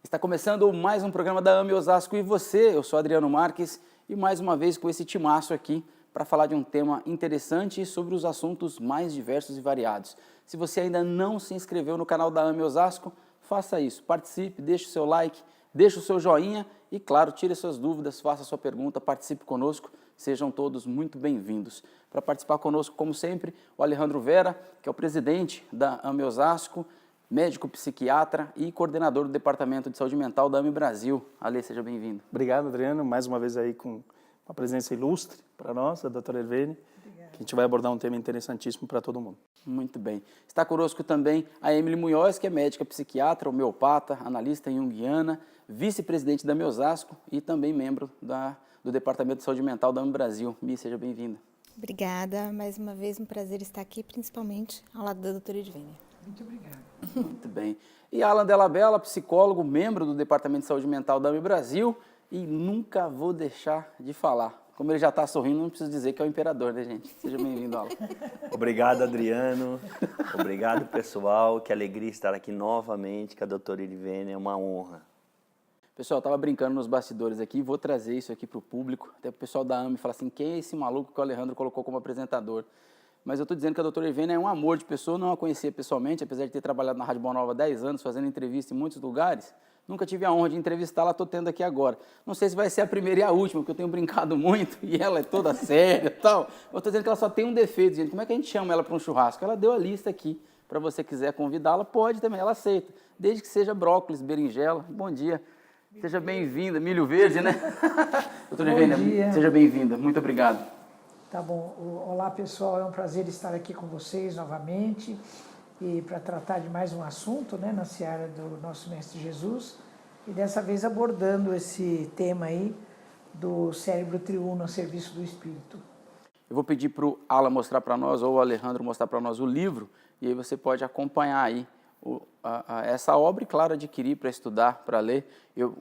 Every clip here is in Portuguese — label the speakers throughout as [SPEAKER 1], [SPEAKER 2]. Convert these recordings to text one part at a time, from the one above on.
[SPEAKER 1] Está começando mais um programa da AME Osasco e você, eu sou Adriano Marques e mais uma vez com esse timaço aqui para falar de um tema interessante e sobre os assuntos mais diversos e variados. Se você ainda não se inscreveu no canal da AME Osasco, faça isso, participe, deixe o seu like, deixe o seu joinha e, claro, tire suas dúvidas, faça sua pergunta, participe conosco, sejam todos muito bem-vindos. Para participar conosco, como sempre, o Alejandro Vera, que é o presidente da AME Osasco, médico psiquiatra e coordenador do Departamento de Saúde Mental da AME Brasil. Ale, seja bem-vindo.
[SPEAKER 2] Obrigado, Adriano, mais uma vez aí com uma presença ilustre para nós, a doutora Irvene, que a gente vai abordar um tema interessantíssimo para todo mundo.
[SPEAKER 1] Muito bem. Está conosco também a Emily Munhoz, que é médica psiquiatra, homeopata, analista junguiana, vice-presidente da AME Osasco e também membro do Departamento de Saúde Mental da AME Brasil. Mi, seja bem-vinda.
[SPEAKER 3] Obrigada, mais uma vez um prazer estar aqui, principalmente ao lado da doutora Irvene.
[SPEAKER 4] Muito obrigada.
[SPEAKER 1] Muito bem. E Alan Della Bella, psicólogo, membro do Departamento de Saúde Mental da AME Brasil, e nunca vou deixar de falar. Como ele já está sorrindo, não preciso dizer que é o imperador, né, gente? Seja bem-vindo, Alan.
[SPEAKER 5] Obrigado, Adriano. Obrigado, pessoal. Que alegria estar aqui novamente com a doutora Irvene. É uma honra.
[SPEAKER 1] Pessoal, eu estava brincando nos bastidores aqui, vou trazer isso aqui para o público, até o pessoal da AME falar assim, quem é esse maluco que o Alejandro colocou como apresentador? Mas eu estou dizendo que a doutora Irvene é um amor de pessoa, não a conhecia pessoalmente, apesar de ter trabalhado na Rádio Boa Nova há 10 anos, fazendo entrevista em muitos lugares. Nunca tive a honra de entrevistá-la, estou tendo aqui agora. Não sei se vai ser a primeira e a última, porque eu tenho brincado muito e ela é toda séria e tal. Eu estou dizendo que ela só tem um defeito, gente. Como é que a gente chama ela para um churrasco? Ela deu a lista aqui. Para você quiser convidá-la, pode também, ela aceita. Desde que seja brócolis, berinjela. Bom dia. Seja bem-vinda. Milho verde, né? Doutora Irvene, seja bem-vinda. Muito obrigado.
[SPEAKER 4] Tá bom. Olá, pessoal. É um prazer estar aqui com vocês novamente e para tratar de mais um assunto, né, na seara do nosso Mestre Jesus. E dessa vez abordando esse tema aí do cérebro triuno a serviço do espírito.
[SPEAKER 1] Eu vou pedir para o Alan mostrar para nós, ou o Alejandro mostrar para nós o livro, e aí você pode acompanhar aí essa obra e, claro, adquirir para estudar, para ler.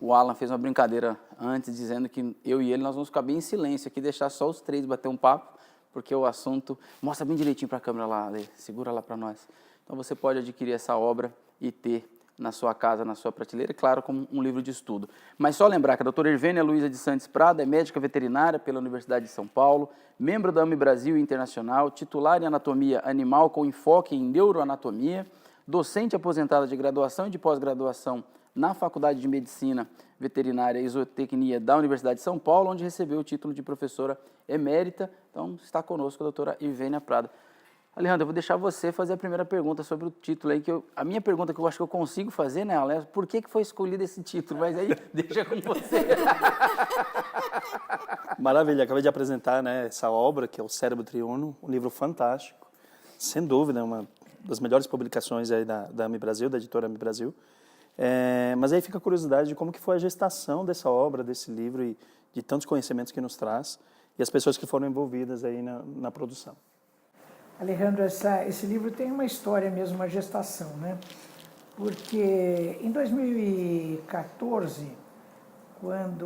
[SPEAKER 1] O Alan fez uma brincadeira antes, dizendo que eu e ele nós vamos ficar bem em silêncio aqui, deixar só os três bater um papo, porque o assunto... Mostra bem direitinho para a câmera lá, Ale, segura lá para nós. Então você pode adquirir essa obra e ter na sua casa, na sua prateleira, claro, como um livro de estudo. Mas só lembrar que a doutora Irvene Luiza de Santos Prada é médica veterinária pela Universidade de São Paulo, membro da AME Brasil Internacional, titular em anatomia animal com enfoque em neuroanatomia, docente aposentada de graduação e de pós-graduação na Faculdade de Medicina Veterinária e Zootecnia da Universidade de São Paulo, onde recebeu o título de professora emérita. Então, está conosco a doutora Irvene Prada. Alejandro, eu vou deixar você fazer a primeira pergunta sobre o título aí, a minha pergunta que eu acho que eu consigo fazer, né, Alejandro, por que foi escolhido esse título? Mas aí, deixa com você.
[SPEAKER 2] Maravilha, acabei de apresentar, né, essa obra, que é o Cérebro Triuno, um livro fantástico, sem dúvida, uma das melhores publicações aí da AME Brasil, da editora AME Brasil. Mas aí fica a curiosidade de como que foi a gestação dessa obra, desse livro e de tantos conhecimentos que nos traz e as pessoas que foram envolvidas aí na produção.
[SPEAKER 4] Alejandro, esse livro tem uma história mesmo, uma gestação, né? Porque em 2014,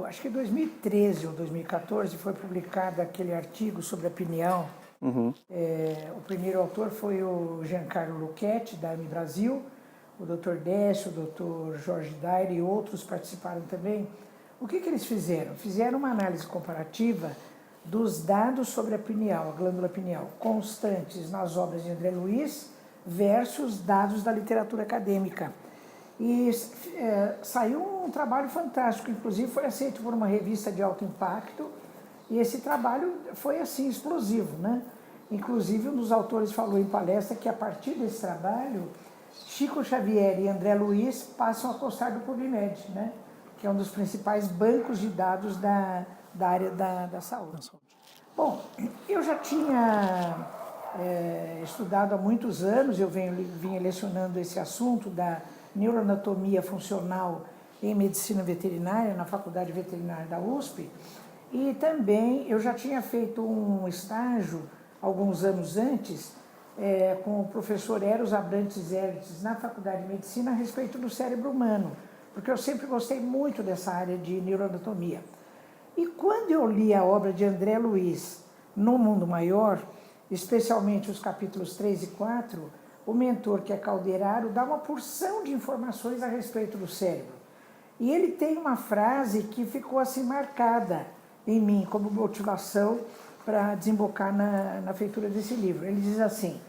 [SPEAKER 4] acho que 2013 ou 2014, foi publicado aquele artigo sobre a pineal.
[SPEAKER 2] Uhum.
[SPEAKER 4] O primeiro autor foi o Giancarlo Lucchetti, da AME Brasil, o Dr. Décio, o Dr. Jorge Daire e outros participaram também. O que eles fizeram? Fizeram uma análise comparativa dos dados sobre a pineal, a glândula pineal, constantes nas obras de André Luiz versus dados da literatura acadêmica. E saiu um trabalho fantástico, inclusive foi aceito por uma revista de alto impacto, e esse trabalho foi assim, explosivo, né? Inclusive um dos autores falou em palestra que a partir desse trabalho, Chico Xavier e André Luiz passam a constar do PubMed, né? Que é um dos principais bancos de dados da área da saúde. Bom, eu já tinha estudado há muitos anos, eu vinha lecionando esse assunto da neuroanatomia funcional em medicina veterinária, na Faculdade Veterinária da USP, e também eu já tinha feito um estágio, alguns anos antes, com o professor Eros Abrantes Ertes, na Faculdade de Medicina, a respeito do cérebro humano, porque eu sempre gostei muito dessa área de neuroanatomia. E quando eu li a obra de André Luiz, No Mundo Maior, especialmente os capítulos 3 e 4, o mentor, que é Calderaro, dá uma porção de informações a respeito do cérebro. E ele tem uma frase que ficou assim marcada em mim como motivação para desembocar na feitura desse livro. Ele diz assim: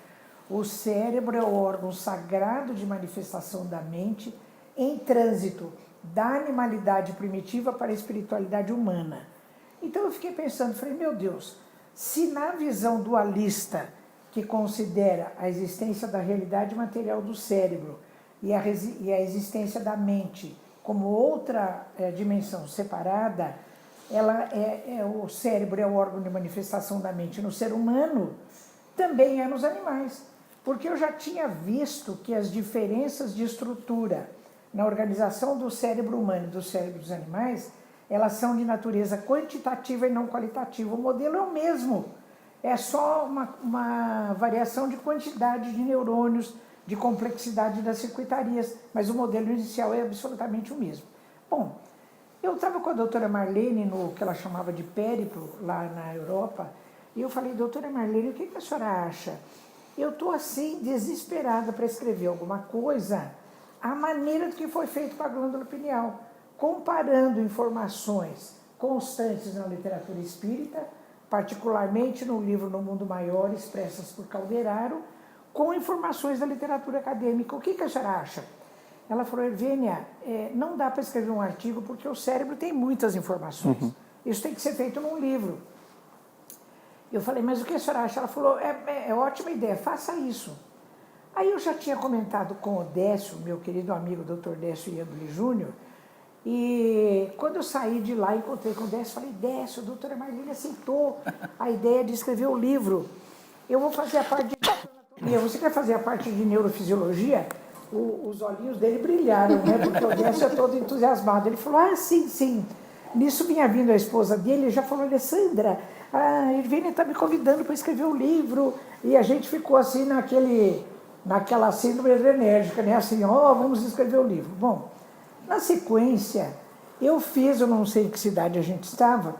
[SPEAKER 4] o cérebro é o órgão sagrado de manifestação da mente em trânsito da animalidade primitiva para a espiritualidade humana. Então eu fiquei pensando, falei, meu Deus, se na visão dualista que considera a existência da realidade material do cérebro e a existência da mente como outra dimensão separada, o cérebro é o órgão de manifestação da mente no ser humano, também é nos animais. Porque eu já tinha visto que as diferenças de estrutura na organização do cérebro humano e do cérebro dos animais, elas são de natureza quantitativa e não qualitativa. O modelo é o mesmo, é só uma variação de quantidade de neurônios, de complexidade das circuitarias, mas o modelo inicial é absolutamente o mesmo. Bom, eu estava com a doutora Marlene no que ela chamava de périplo, lá na Europa, e eu falei, doutora Marlene, o que a senhora acha? Eu estou assim, desesperada para escrever alguma coisa, a maneira do que foi feito com a glândula pineal, comparando informações constantes na literatura espírita, particularmente no livro No Mundo Maior, expressas por Calderaro, com informações da literatura acadêmica. O que a senhora acha? Ela falou, Hervênia, não dá para escrever um artigo porque o cérebro tem muitas informações. Isso tem que ser feito num livro. Eu falei, mas o que a senhora acha? Ela falou, é ótima ideia, faça isso. Aí eu já tinha comentado com o Décio, meu querido amigo Dr. Décio Iandoli Júnior, e quando eu saí de lá, encontrei com o Décio, falei, Décio, a doutora Marlene aceitou a ideia de escrever o livro. Eu vou fazer a parte de anatomia, você quer fazer a parte de neurofisiologia? Os olhinhos dele brilharam, né? Porque o Décio é todo entusiasmado. Ele falou, sim. Nisso vinha vindo a esposa dele, ele já falou, Alessandra, a Hervênia está me convidando para escrever um livro. E a gente ficou assim naquela síndrome adrenérgica, né? Assim, vamos escrever o livro. Bom, na sequência, eu não sei em que cidade a gente estava,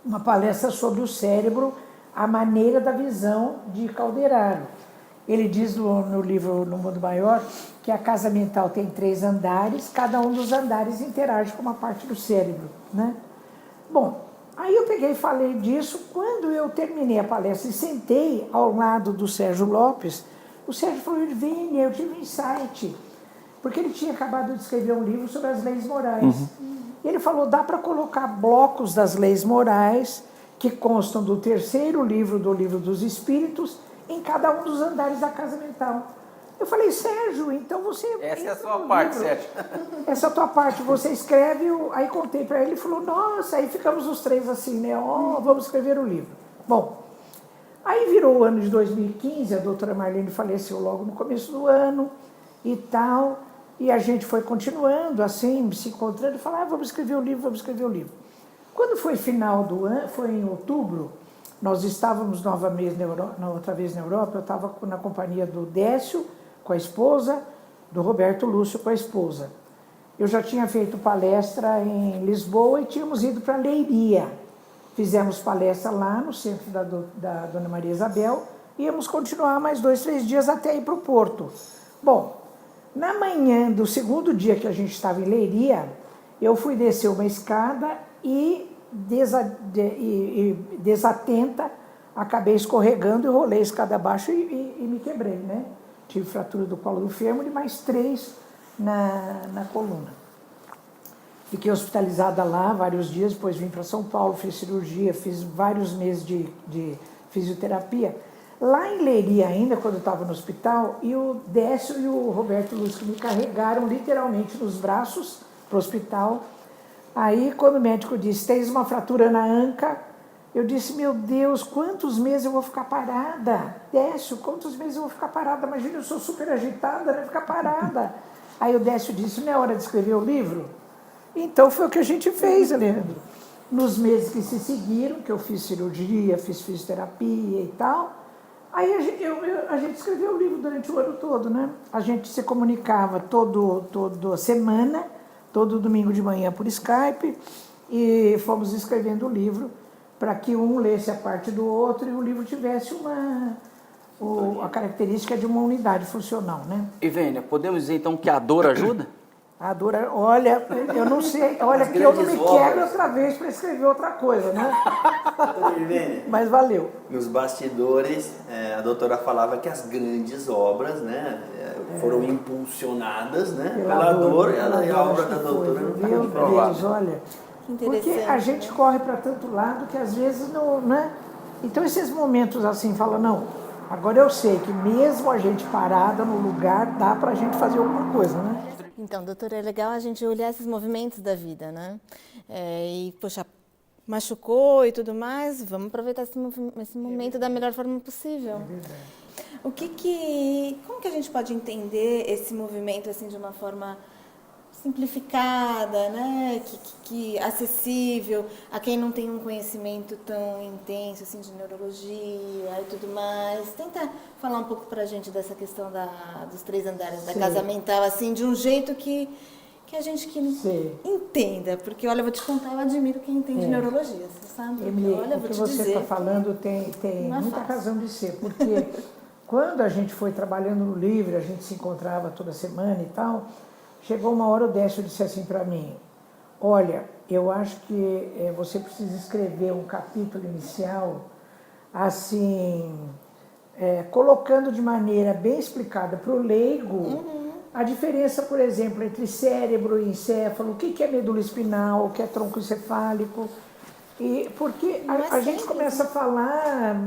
[SPEAKER 4] uma palestra sobre o cérebro, a maneira da visão de Calderaro. Ele diz no livro No Mundo Maior que a casa mental tem 3 andares, cada um dos andares interage com uma parte do cérebro, né? Bom, aí eu peguei e falei disso. Quando eu terminei a palestra e sentei ao lado do Sérgio Lopes, o Sérgio falou, Hervênia, eu tive um insight, porque ele tinha acabado de escrever um livro sobre as leis morais. E ele falou, dá para colocar blocos das leis morais que constam do 3º livro do Livro dos Espíritos em cada um dos andares da casa mental. Eu falei, Sérgio, então você...
[SPEAKER 1] Essa é a sua parte, Sérgio.
[SPEAKER 4] Essa é a tua parte, você escreve... Aí contei para ele, ele falou, nossa, aí ficamos os 3 assim, né? Vamos escrever o livro. Bom, aí virou o ano de 2015, a doutora Marlene faleceu logo no começo do ano e tal, e a gente foi continuando assim, se encontrando, e falando, vamos escrever o livro, vamos escrever o livro. Quando foi final do ano, foi em outubro, nós estávamos outra vez na Europa, eu estava na companhia do Décio, com a esposa, do Roberto Lúcio, com a esposa. Eu já tinha feito palestra em Lisboa e tínhamos ido para Leiria. Fizemos palestra lá no centro da Dona Maria Isabel e íamos continuar mais 2, 3 dias até ir para o Porto. Bom, na manhã do 2º dia que a gente estava em Leiria, eu fui descer uma escada e desatenta, acabei escorregando e rolei a escada abaixo e me quebrei, né? Tive fratura do colo do fêmur e mais 3 na coluna. Fiquei hospitalizada lá vários dias, depois vim para São Paulo, fiz cirurgia, fiz vários meses de fisioterapia. Lá em Leiria ainda, quando eu estava no hospital, e o Décio e o Roberto Luz que me carregaram literalmente nos braços para o hospital. Aí, quando o médico disse, tens uma fratura na anca, eu disse, meu Deus, quantos meses eu vou ficar parada? Décio, quantos meses eu vou ficar parada? Imagina, eu sou super agitada, né? Ficar parada. Aí o Décio disse, não é hora de escrever o livro? Então foi o que a gente fez, Leandro. Nos meses que se seguiram, que eu fiz cirurgia, fiz fisioterapia e tal, aí a gente escreveu o livro durante o ano todo, né? A gente se comunicava toda semana, todo domingo de manhã por Skype, e fomos escrevendo o livro para que um lesse a parte do outro e o livro tivesse a característica de uma unidade funcional, né?
[SPEAKER 1] Hervênia, podemos dizer então que a dor ajuda?
[SPEAKER 4] Adora, olha, eu não sei, olha que eu não me quebro outra vez para escrever outra coisa, né?
[SPEAKER 5] Doutora Irvênia,
[SPEAKER 4] Mas valeu.
[SPEAKER 5] nos bastidores, a doutora falava que as grandes obras, né, foram impulsionadas, né, pela dor, e a obra da doutora não está
[SPEAKER 4] Meu
[SPEAKER 5] comprovada.
[SPEAKER 4] Deus, olha.
[SPEAKER 3] Que
[SPEAKER 4] Porque
[SPEAKER 3] interessante,
[SPEAKER 4] a gente
[SPEAKER 3] né?
[SPEAKER 4] corre para tanto lado que às vezes não, né? Então esses momentos assim, fala, não, agora eu sei que mesmo a gente parada no lugar, dá para a gente fazer alguma coisa, né?
[SPEAKER 3] Então, doutora, é legal a gente olhar esses movimentos da vida, né? E, poxa, machucou e tudo mais, vamos aproveitar esse momento da melhor forma possível.
[SPEAKER 4] É verdade.
[SPEAKER 3] Como que a gente pode entender esse movimento assim de uma forma simplificada, né? Que acessível a quem não tem um conhecimento tão intenso assim de neurologia e tudo mais? Tenta falar um pouco pra gente dessa questão dos 3 andares da casa mental, assim, de um jeito que a gente entenda, porque olha, eu vou te contar, eu admiro quem entende neurologia, você sabe?
[SPEAKER 4] Emily,
[SPEAKER 3] Olha,
[SPEAKER 4] o
[SPEAKER 3] vou
[SPEAKER 4] que
[SPEAKER 3] te
[SPEAKER 4] você
[SPEAKER 3] dizer
[SPEAKER 4] está
[SPEAKER 3] que
[SPEAKER 4] falando tem
[SPEAKER 3] não é
[SPEAKER 4] muita
[SPEAKER 3] fácil.
[SPEAKER 4] razão de ser, porque quando a gente foi trabalhando no livro, a gente se encontrava toda semana e tal, chegou uma hora o Décio disse assim para mim, olha, eu acho que você precisa escrever um capítulo inicial, assim, colocando de maneira bem explicada para o leigo a diferença, por exemplo, entre cérebro e encéfalo, o que é medula espinal, o que é tronco encefálico. E porque a gente começa a falar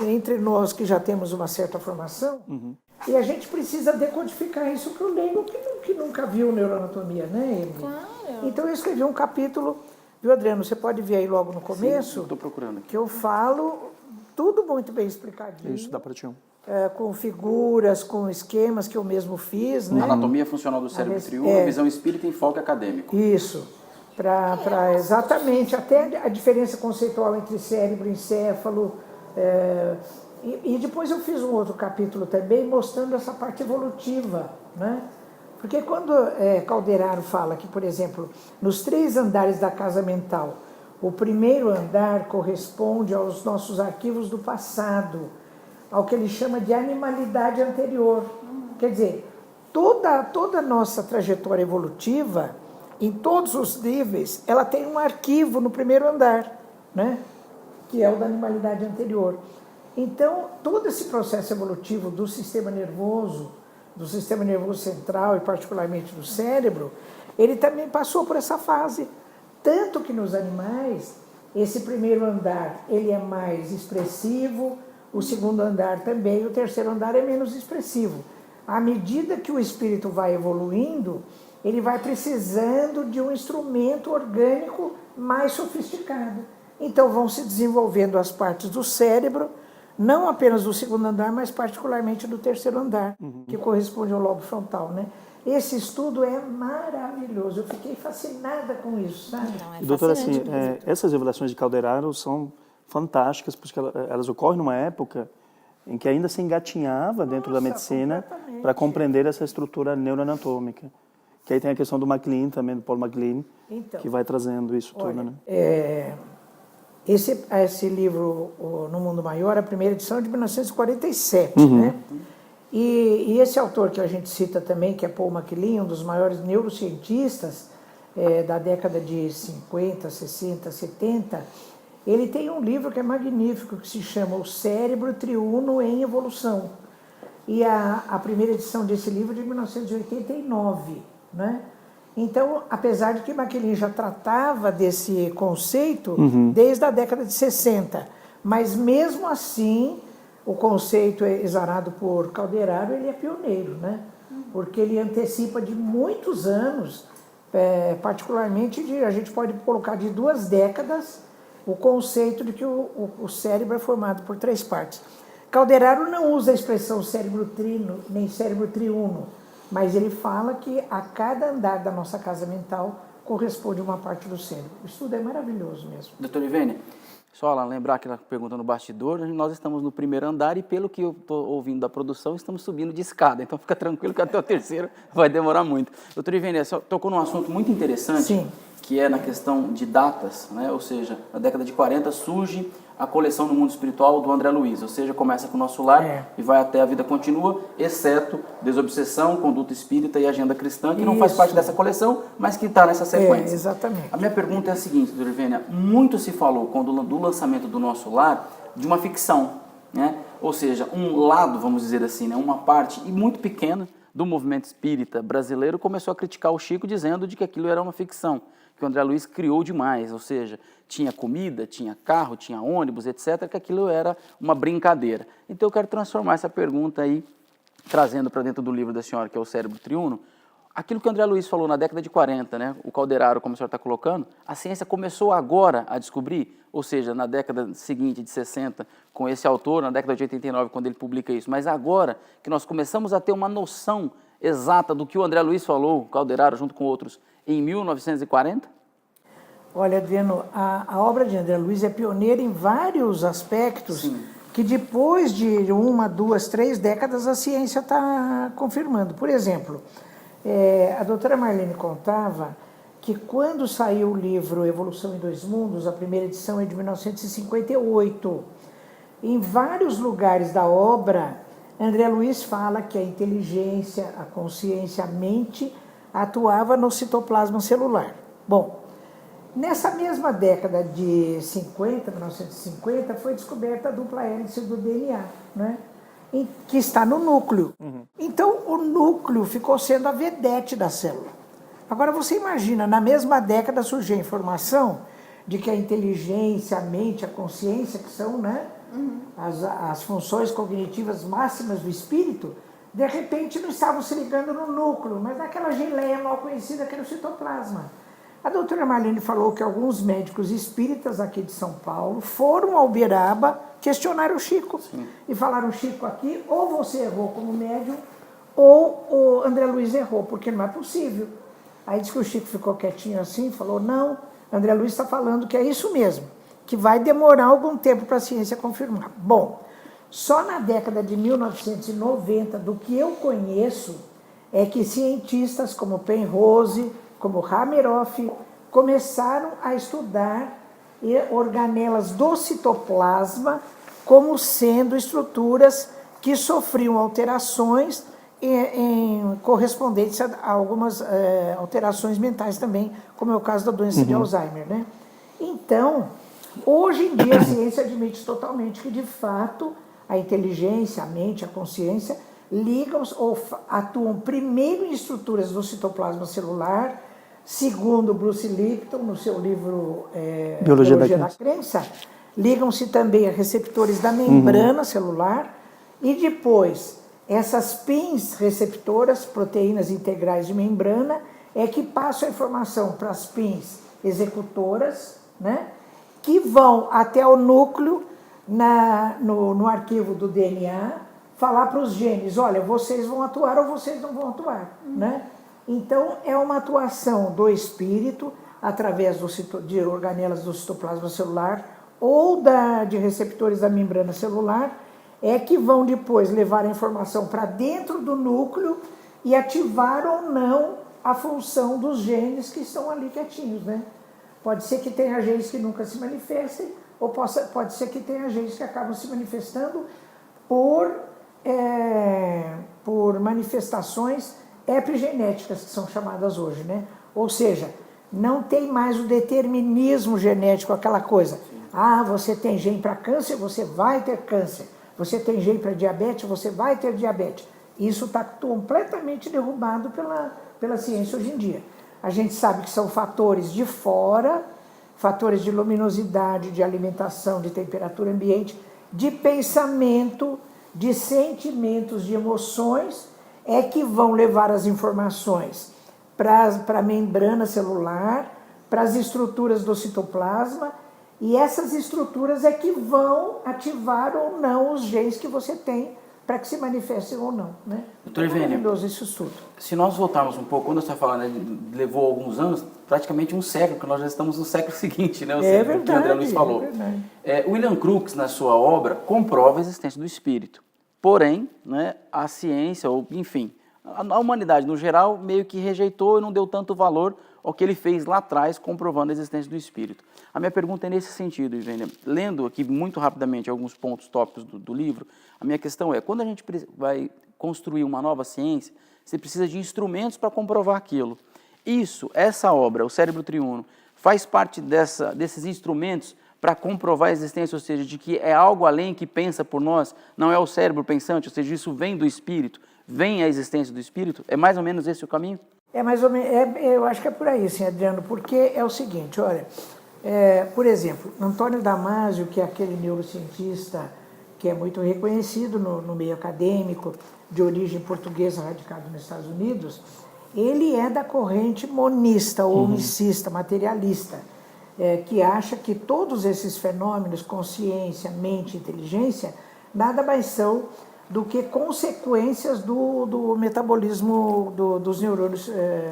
[SPEAKER 4] entre nós que já temos uma certa formação, e a gente precisa decodificar isso para o leigo que nunca viu neuroanatomia, né, Emily?
[SPEAKER 3] Claro.
[SPEAKER 4] Então eu escrevi um capítulo, viu, Adriano? Você pode ver aí logo no começo,
[SPEAKER 1] Estou procurando aqui.
[SPEAKER 4] que eu falo tudo muito bem explicadinho.
[SPEAKER 2] Isso, dá para ti.
[SPEAKER 4] Com figuras, com esquemas que eu mesmo fiz, né?
[SPEAKER 1] Anatomia funcional do cérebro triunfo, visão espírita e enfoque acadêmico.
[SPEAKER 4] Isso, para exatamente, até a diferença conceitual entre cérebro e encéfalo. E depois eu fiz um outro capítulo também mostrando essa parte evolutiva, né? Porque quando Calderaro fala que, por exemplo, nos 3 andares da casa mental, o primeiro andar corresponde aos nossos arquivos do passado, ao que ele chama de animalidade anterior. Quer dizer, toda a nossa trajetória evolutiva, em todos os níveis, ela tem um arquivo no primeiro andar, né? Que é o da animalidade anterior. Então, todo esse processo evolutivo do sistema nervoso central e particularmente do cérebro, ele também passou por essa fase. Tanto que nos animais, esse primeiro andar ele é mais expressivo, o segundo andar também, o terceiro andar é menos expressivo. À medida que o espírito vai evoluindo, ele vai precisando de um instrumento orgânico mais sofisticado. Então vão se desenvolvendo as partes do cérebro, não apenas do segundo andar, mas particularmente do terceiro andar, que corresponde ao lobo frontal, né? Esse estudo é maravilhoso, eu fiquei fascinada com isso, sabe?
[SPEAKER 3] Não,
[SPEAKER 2] E, doutora, assim,
[SPEAKER 3] fascinante mesmo.
[SPEAKER 2] essas revelações de Calderaro são fantásticas, porque elas ocorrem numa época em que ainda se engatinhava dentro da medicina
[SPEAKER 4] completamente.
[SPEAKER 2] para compreender essa estrutura neuroanatômica. Que aí tem a questão do MacLean também, do Paul MacLean,
[SPEAKER 4] Então,
[SPEAKER 2] que vai trazendo isso tudo,
[SPEAKER 4] olha,
[SPEAKER 2] né?
[SPEAKER 4] Esse livro, No Mundo Maior, a primeira edição é de 1947, né? E esse autor que a gente cita também, que é Paul MacLean, um dos maiores neurocientistas da década de 50, 60, 70, ele tem um livro que é magnífico, que se chama O Cérebro Triuno em Evolução. E a primeira edição desse livro é de 1989, né? Então, apesar de que MacLean já tratava desse conceito desde a década de 60, mas mesmo assim, o conceito exarado por Calderaro, ele é pioneiro, né? Porque ele antecipa de muitos anos, particularmente a gente pode colocar de 2 décadas, o conceito de que o cérebro é formado por 3 partes. Calderaro não usa a expressão cérebro trino, nem cérebro triuno, mas ele fala que a cada andar da nossa casa mental corresponde uma parte do cérebro. O estudo é maravilhoso mesmo.
[SPEAKER 1] Doutor Ivene, só lá lembrar aquela pergunta no bastidor, nós estamos no primeiro andar e pelo que eu estou ouvindo da produção, estamos subindo de escada, então fica tranquilo que até o terceiro vai demorar muito. Doutor Ivene, você tocou num assunto muito interessante,
[SPEAKER 4] Sim.
[SPEAKER 1] que é na questão de datas, né? Ou seja, na década de 40 surge a coleção no mundo espiritual do André Luiz, ou seja, começa com o Nosso Lar e vai até A Vida Continua, exceto Desobsessão, Conduta Espírita e Agenda Cristã, que não faz parte dessa coleção, mas que está nessa sequência.
[SPEAKER 4] Exatamente.
[SPEAKER 1] A minha pergunta é a seguinte, doutora Irvênia, muito se falou do lançamento do Nosso Lar de uma ficção, né? Ou seja, um lado, vamos dizer assim, né? Uma parte e muito pequena do movimento espírita brasileiro começou a criticar o Chico dizendo de que aquilo era uma ficção, que o André Luiz criou demais, ou seja, tinha comida, tinha carro, tinha ônibus, etc., que aquilo era uma brincadeira. Então eu quero transformar essa pergunta aí, trazendo para dentro do livro da senhora, que é o Cérebro Triuno, aquilo que o André Luiz falou na década de 40, né, o Calderaro, como a senhora está colocando, a ciência começou agora a descobrir, ou seja, na década seguinte, de 60, com esse autor, na década de 89, quando ele publica isso, mas agora que nós começamos a ter uma noção exata do que o André Luiz falou, o Calderaro, junto com outros, em 1940?
[SPEAKER 4] Olha, Adriano, a obra de André Luiz é pioneira em vários aspectos. Sim. Que depois de 1, 2, 3 décadas a ciência está confirmando. Por exemplo, a doutora Marlene contava que quando saiu o livro Evolução em Dois Mundos, a primeira edição é de 1958, em vários lugares da obra, André Luiz fala que a inteligência, a consciência, a mente atuava no citoplasma celular. Bom, nessa mesma década de 1950, foi descoberta a dupla hélice do DNA, né? Que está no núcleo. Então, o núcleo ficou sendo a vedete da célula. Agora, você imagina, na mesma década surgiu a informação de que a inteligência, a mente, a consciência, que são, né, as funções cognitivas máximas do espírito, de repente não estavam se ligando no núcleo, mas naquela geleia mal conhecida que era o citoplasma. A doutora Marlene falou que alguns médicos espíritas aqui de São Paulo foram ao Uberaba questionar o Chico. Sim. E falaram, Chico, aqui ou você errou como médium ou o André Luiz errou, porque não é possível. Aí disse que o Chico ficou quietinho assim, falou, não, André Luiz está falando que é isso mesmo, que vai demorar algum tempo para a ciência confirmar. Bom, só na década de 1990, do que eu conheço, é que cientistas como Penrose, como Hameroff, começaram a estudar organelas do citoplasma como sendo estruturas que sofriam alterações em correspondentes a algumas alterações mentais também, como é o caso da doença de Alzheimer, né? Então, hoje em dia a ciência admite totalmente que, de fato, a inteligência, a mente, a consciência ligam ou atuam primeiro em estruturas do citoplasma celular, segundo Bruce Lipton, no seu livro Biologia da Crença, ligam-se também a receptores da membrana celular e depois essas pins receptoras, proteínas integrais de membrana, é que passam a informação para as pins executoras, né, que vão até o núcleo no arquivo do DNA, falar para os genes, olha, vocês vão atuar ou vocês não vão atuar, né? Então, é uma atuação do espírito através de organelas do citoplasma celular ou de receptores da membrana celular, é que vão depois levar a informação para dentro do núcleo e ativar ou não a função dos genes que estão ali quietinhos, né? Pode ser que tenha genes que nunca se manifestem, ou pode ser que tenha genes que acabam se manifestando por manifestações epigenéticas, que são chamadas hoje, né? Ou seja, não tem mais o determinismo genético, aquela coisa. Ah, você tem gene para câncer, você vai ter câncer. Você tem gene para diabetes, você vai ter diabetes. Isso está completamente derrubado pela ciência hoje em dia. A gente sabe que são fatores de fora, fatores de luminosidade, de alimentação, de temperatura ambiente, de pensamento, de sentimentos, de emoções, é que vão levar as informações para a membrana celular, para as estruturas do citoplasma, e essas estruturas é que vão ativar ou não os genes que você tem para que se manifestem ou não, né?
[SPEAKER 1] Doutor Irvênia,
[SPEAKER 4] isso estudo.
[SPEAKER 1] Se nós voltarmos um pouco, quando você está falando, levou alguns anos, praticamente um século, porque nós já estamos no século seguinte, né?
[SPEAKER 4] É verdade,
[SPEAKER 1] o que o André Luiz falou. William Crookes, na sua obra, comprova a existência do espírito. Porém, né, a ciência, ou enfim, a humanidade no geral, meio que rejeitou e não deu tanto valor ao que ele fez lá atrás, comprovando a existência do espírito. A minha pergunta é nesse sentido, Ivênia. Lendo aqui muito rapidamente alguns pontos tópicos do livro, a minha questão é, quando a gente vai construir uma nova ciência, você precisa de instrumentos para comprovar aquilo. Essa obra, O Cérebro Triuno, faz parte desses instrumentos para comprovar a existência, ou seja, de que é algo além que pensa por nós, não é o cérebro pensante, ou seja, isso vem do espírito, vem a existência do espírito? É mais ou menos esse o caminho?
[SPEAKER 4] É mais ou menos, eu acho que é por aí, sim, Adriano, porque é o seguinte, olha, por exemplo, Antônio Damasio, que é aquele neurocientista que é muito reconhecido no meio acadêmico, de origem portuguesa, radicado nos Estados Unidos, ele é da corrente monista ou micista, materialista, que acha que todos esses fenômenos, consciência, mente, inteligência, nada mais são do que consequências do metabolismo dos neurônios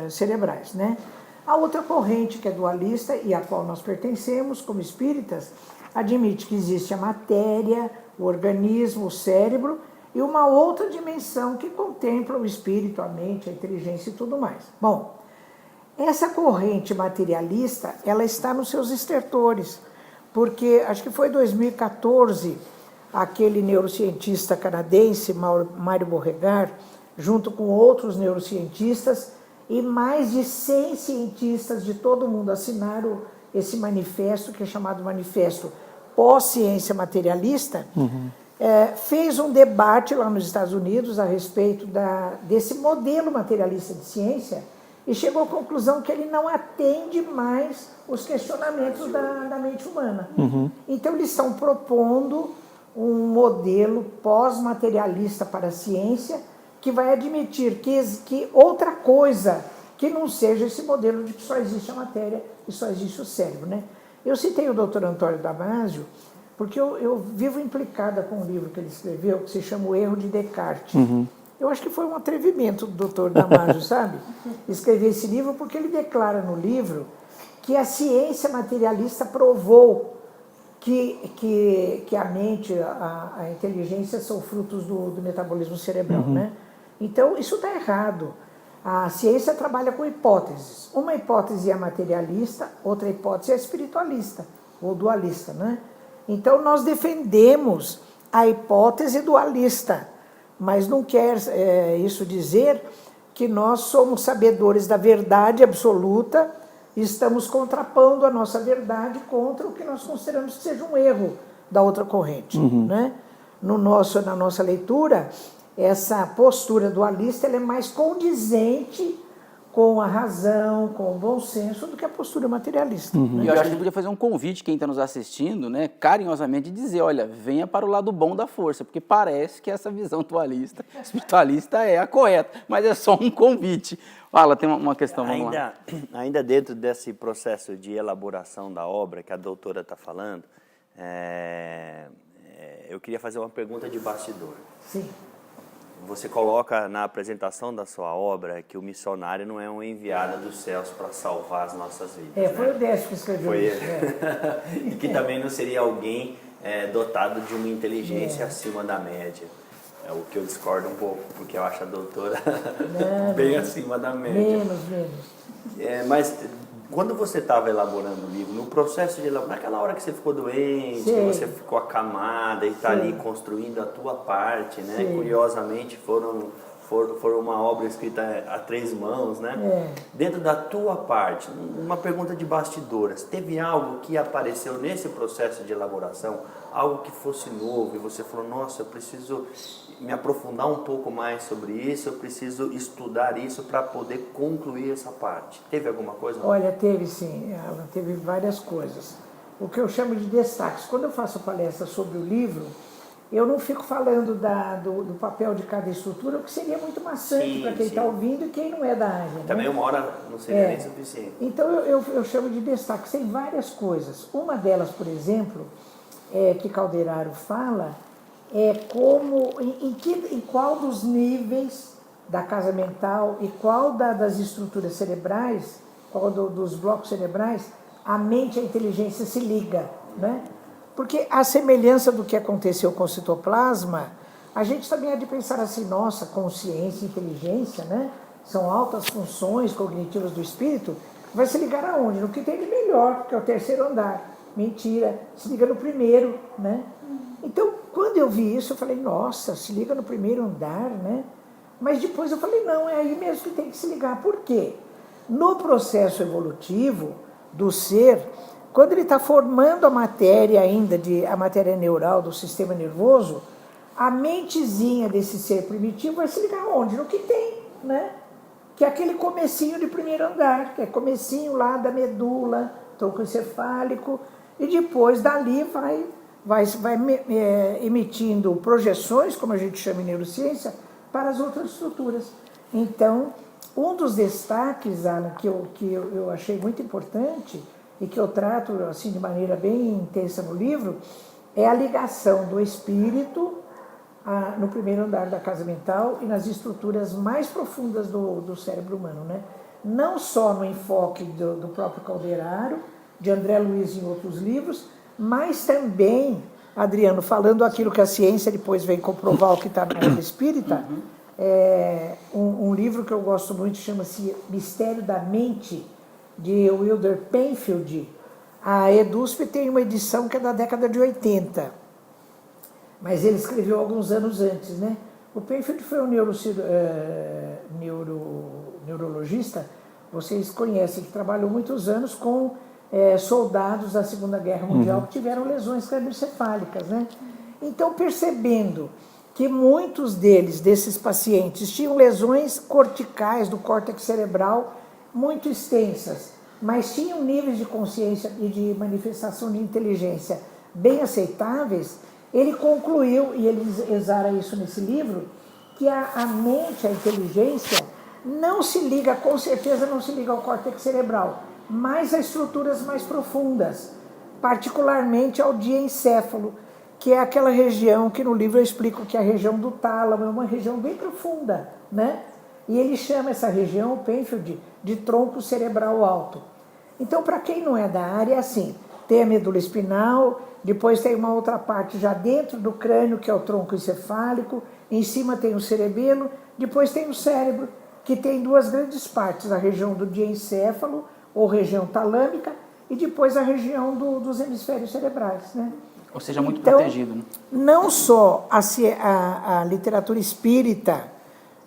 [SPEAKER 4] cerebrais, né? A outra corrente, que é dualista e à qual nós pertencemos como espíritas, admite que existe a matéria, o organismo, o cérebro e uma outra dimensão que contempla o espírito, a mente, a inteligência e tudo mais. Bom, essa corrente materialista, ela está nos seus estertores, porque acho que foi em 2014, aquele neurocientista canadense, Mário Beauregard, junto com outros neurocientistas e mais de 100 cientistas de todo o mundo assinaram esse manifesto, que é chamado Manifesto Pós-Ciência Materialista, fez um debate lá nos Estados Unidos a respeito desse modelo materialista de ciência e chegou à conclusão que ele não atende mais os questionamentos da mente humana. Então, eles estão propondo um modelo pós-materialista para a ciência que vai admitir que outra coisa que não seja esse modelo de que só existe a matéria e só existe o cérebro, né? Eu citei o Dr. Antônio Damasio porque eu vivo implicada com um livro que ele escreveu que se chama O Erro de Descartes. Eu acho que foi um atrevimento do Dr. Damasio, sabe? Escrever esse livro porque ele declara no livro que a ciência materialista provou que a mente, a inteligência são frutos do metabolismo cerebral, né? Então, isso está errado. A ciência trabalha com hipóteses. Uma hipótese é materialista, outra hipótese é espiritualista, ou dualista, né? Então, nós defendemos a hipótese dualista, mas não quer isso dizer que nós somos sabedores da verdade absoluta e estamos contrapondo a nossa verdade contra o que nós consideramos que seja um erro da outra corrente, né? Na nossa leitura, essa postura dualista ela é mais condizente com a razão, com o bom senso, do que a postura materialista.
[SPEAKER 1] E eu acho que a gente podia fazer um convite, quem está nos assistindo, né, carinhosamente, dizer, olha, venha para o lado bom da força, porque parece que essa visão dualista, espiritualista é a correta, mas é só um convite. Fala, tem uma questão, vamos lá.
[SPEAKER 5] Ainda dentro desse processo de elaboração da obra que a doutora está falando, eu queria fazer uma pergunta de bastidor.
[SPEAKER 4] Sim.
[SPEAKER 5] Você coloca na apresentação da sua obra que o missionário não é um enviado dos céus para salvar as nossas vidas.
[SPEAKER 4] Foi o Décio que escreveu isso.
[SPEAKER 5] E que também não seria alguém dotado de uma inteligência acima da média. É o que eu discordo um pouco, porque eu acho a doutora bem acima da média.
[SPEAKER 4] Menos.
[SPEAKER 5] Mas quando você estava elaborando o livro, no processo de elaborar, naquela hora que você ficou doente, que você ficou acamada e está ali construindo a tua parte, né?
[SPEAKER 4] Sim.
[SPEAKER 5] Curiosamente foram uma obra escrita a 3 mãos, né? Dentro da tua parte, uma pergunta de bastidores, teve algo que apareceu nesse processo de elaboração, algo que fosse novo e você falou, nossa, eu preciso me aprofundar um pouco mais sobre isso, eu preciso estudar isso para poder concluir essa parte. Teve alguma coisa?
[SPEAKER 4] Olha, teve sim, teve várias coisas. O que eu chamo de destaques. Quando eu faço palestra sobre o livro, eu não fico falando do papel de cada estrutura, porque seria muito maçante para quem está ouvindo e quem não é da área.
[SPEAKER 5] Também
[SPEAKER 4] né?
[SPEAKER 5] uma hora não seria nem suficiente.
[SPEAKER 4] Então eu chamo de destaques. Tem várias coisas. Uma delas, por exemplo, que Calderaro fala, é como, em qual dos níveis da casa mental e qual das estruturas cerebrais, qual dos blocos cerebrais, a mente e a inteligência se liga, né? Porque a semelhança do que aconteceu com o citoplasma, a gente também há de pensar assim, nossa, consciência e inteligência, né? São altas funções cognitivas do espírito, Vai se ligar aonde? No que tem de melhor, que é o terceiro andar. Mentira, se liga no primeiro, né? Então, quando eu vi isso, eu falei, nossa, se liga no primeiro andar, né? Mas depois eu falei, não, é aí mesmo que tem que se ligar. Por quê? No processo evolutivo do ser, quando ele está formando a matéria ainda, a matéria neural do sistema nervoso, a mentezinha desse ser primitivo vai se ligar onde? No que tem, né? Que é aquele comecinho de primeiro andar, que é comecinho lá da medula, tronco encefálico, e depois dali vai emitindo projeções, como a gente chama em neurociência, para as outras estruturas. Então, um dos destaques, Alan, que eu achei muito importante e que eu trato assim de maneira bem intensa no livro, é a ligação do espírito no primeiro andar da casa mental e nas estruturas mais profundas do cérebro humano, né? Não só no enfoque do próprio Calderaro, de André Luiz em outros livros, mas também, Adriano, falando aquilo que a ciência depois vem comprovar o que está na era espírita, um livro que eu gosto muito chama-se Mistério da Mente, de Wilder Penfield. A EDUSP tem uma edição que é da década de 80, mas ele escreveu alguns anos antes, né? O Penfield foi um neurologista, vocês conhecem, que trabalhou muitos anos com soldados da Segunda Guerra Mundial que tiveram lesões crânioencefálicas, né? Então, percebendo que muitos desses pacientes, tinham lesões corticais do córtex cerebral muito extensas, mas tinham níveis de consciência e de manifestação de inteligência bem aceitáveis, ele concluiu, e ele exara isso nesse livro, que a mente, a inteligência, não se liga, com certeza não se liga ao córtex cerebral, mas a estruturas mais profundas, particularmente ao diencéfalo, que é aquela região que no livro eu explico que é a região do tálamo, é uma região bem profunda, né? E ele chama essa região, o Penfield, de tronco cerebral alto. Então, para quem não é da área, é assim, tem a medula espinal, depois tem uma outra parte já dentro do crânio, que é o tronco encefálico, em cima tem o cerebelo, depois tem o cérebro, que tem duas grandes partes, a região do diencéfalo, ou região talâmica, e depois a região dos hemisférios cerebrais, né?
[SPEAKER 1] Ou seja, muito
[SPEAKER 4] então,
[SPEAKER 1] protegido, né?
[SPEAKER 4] Não só a literatura espírita,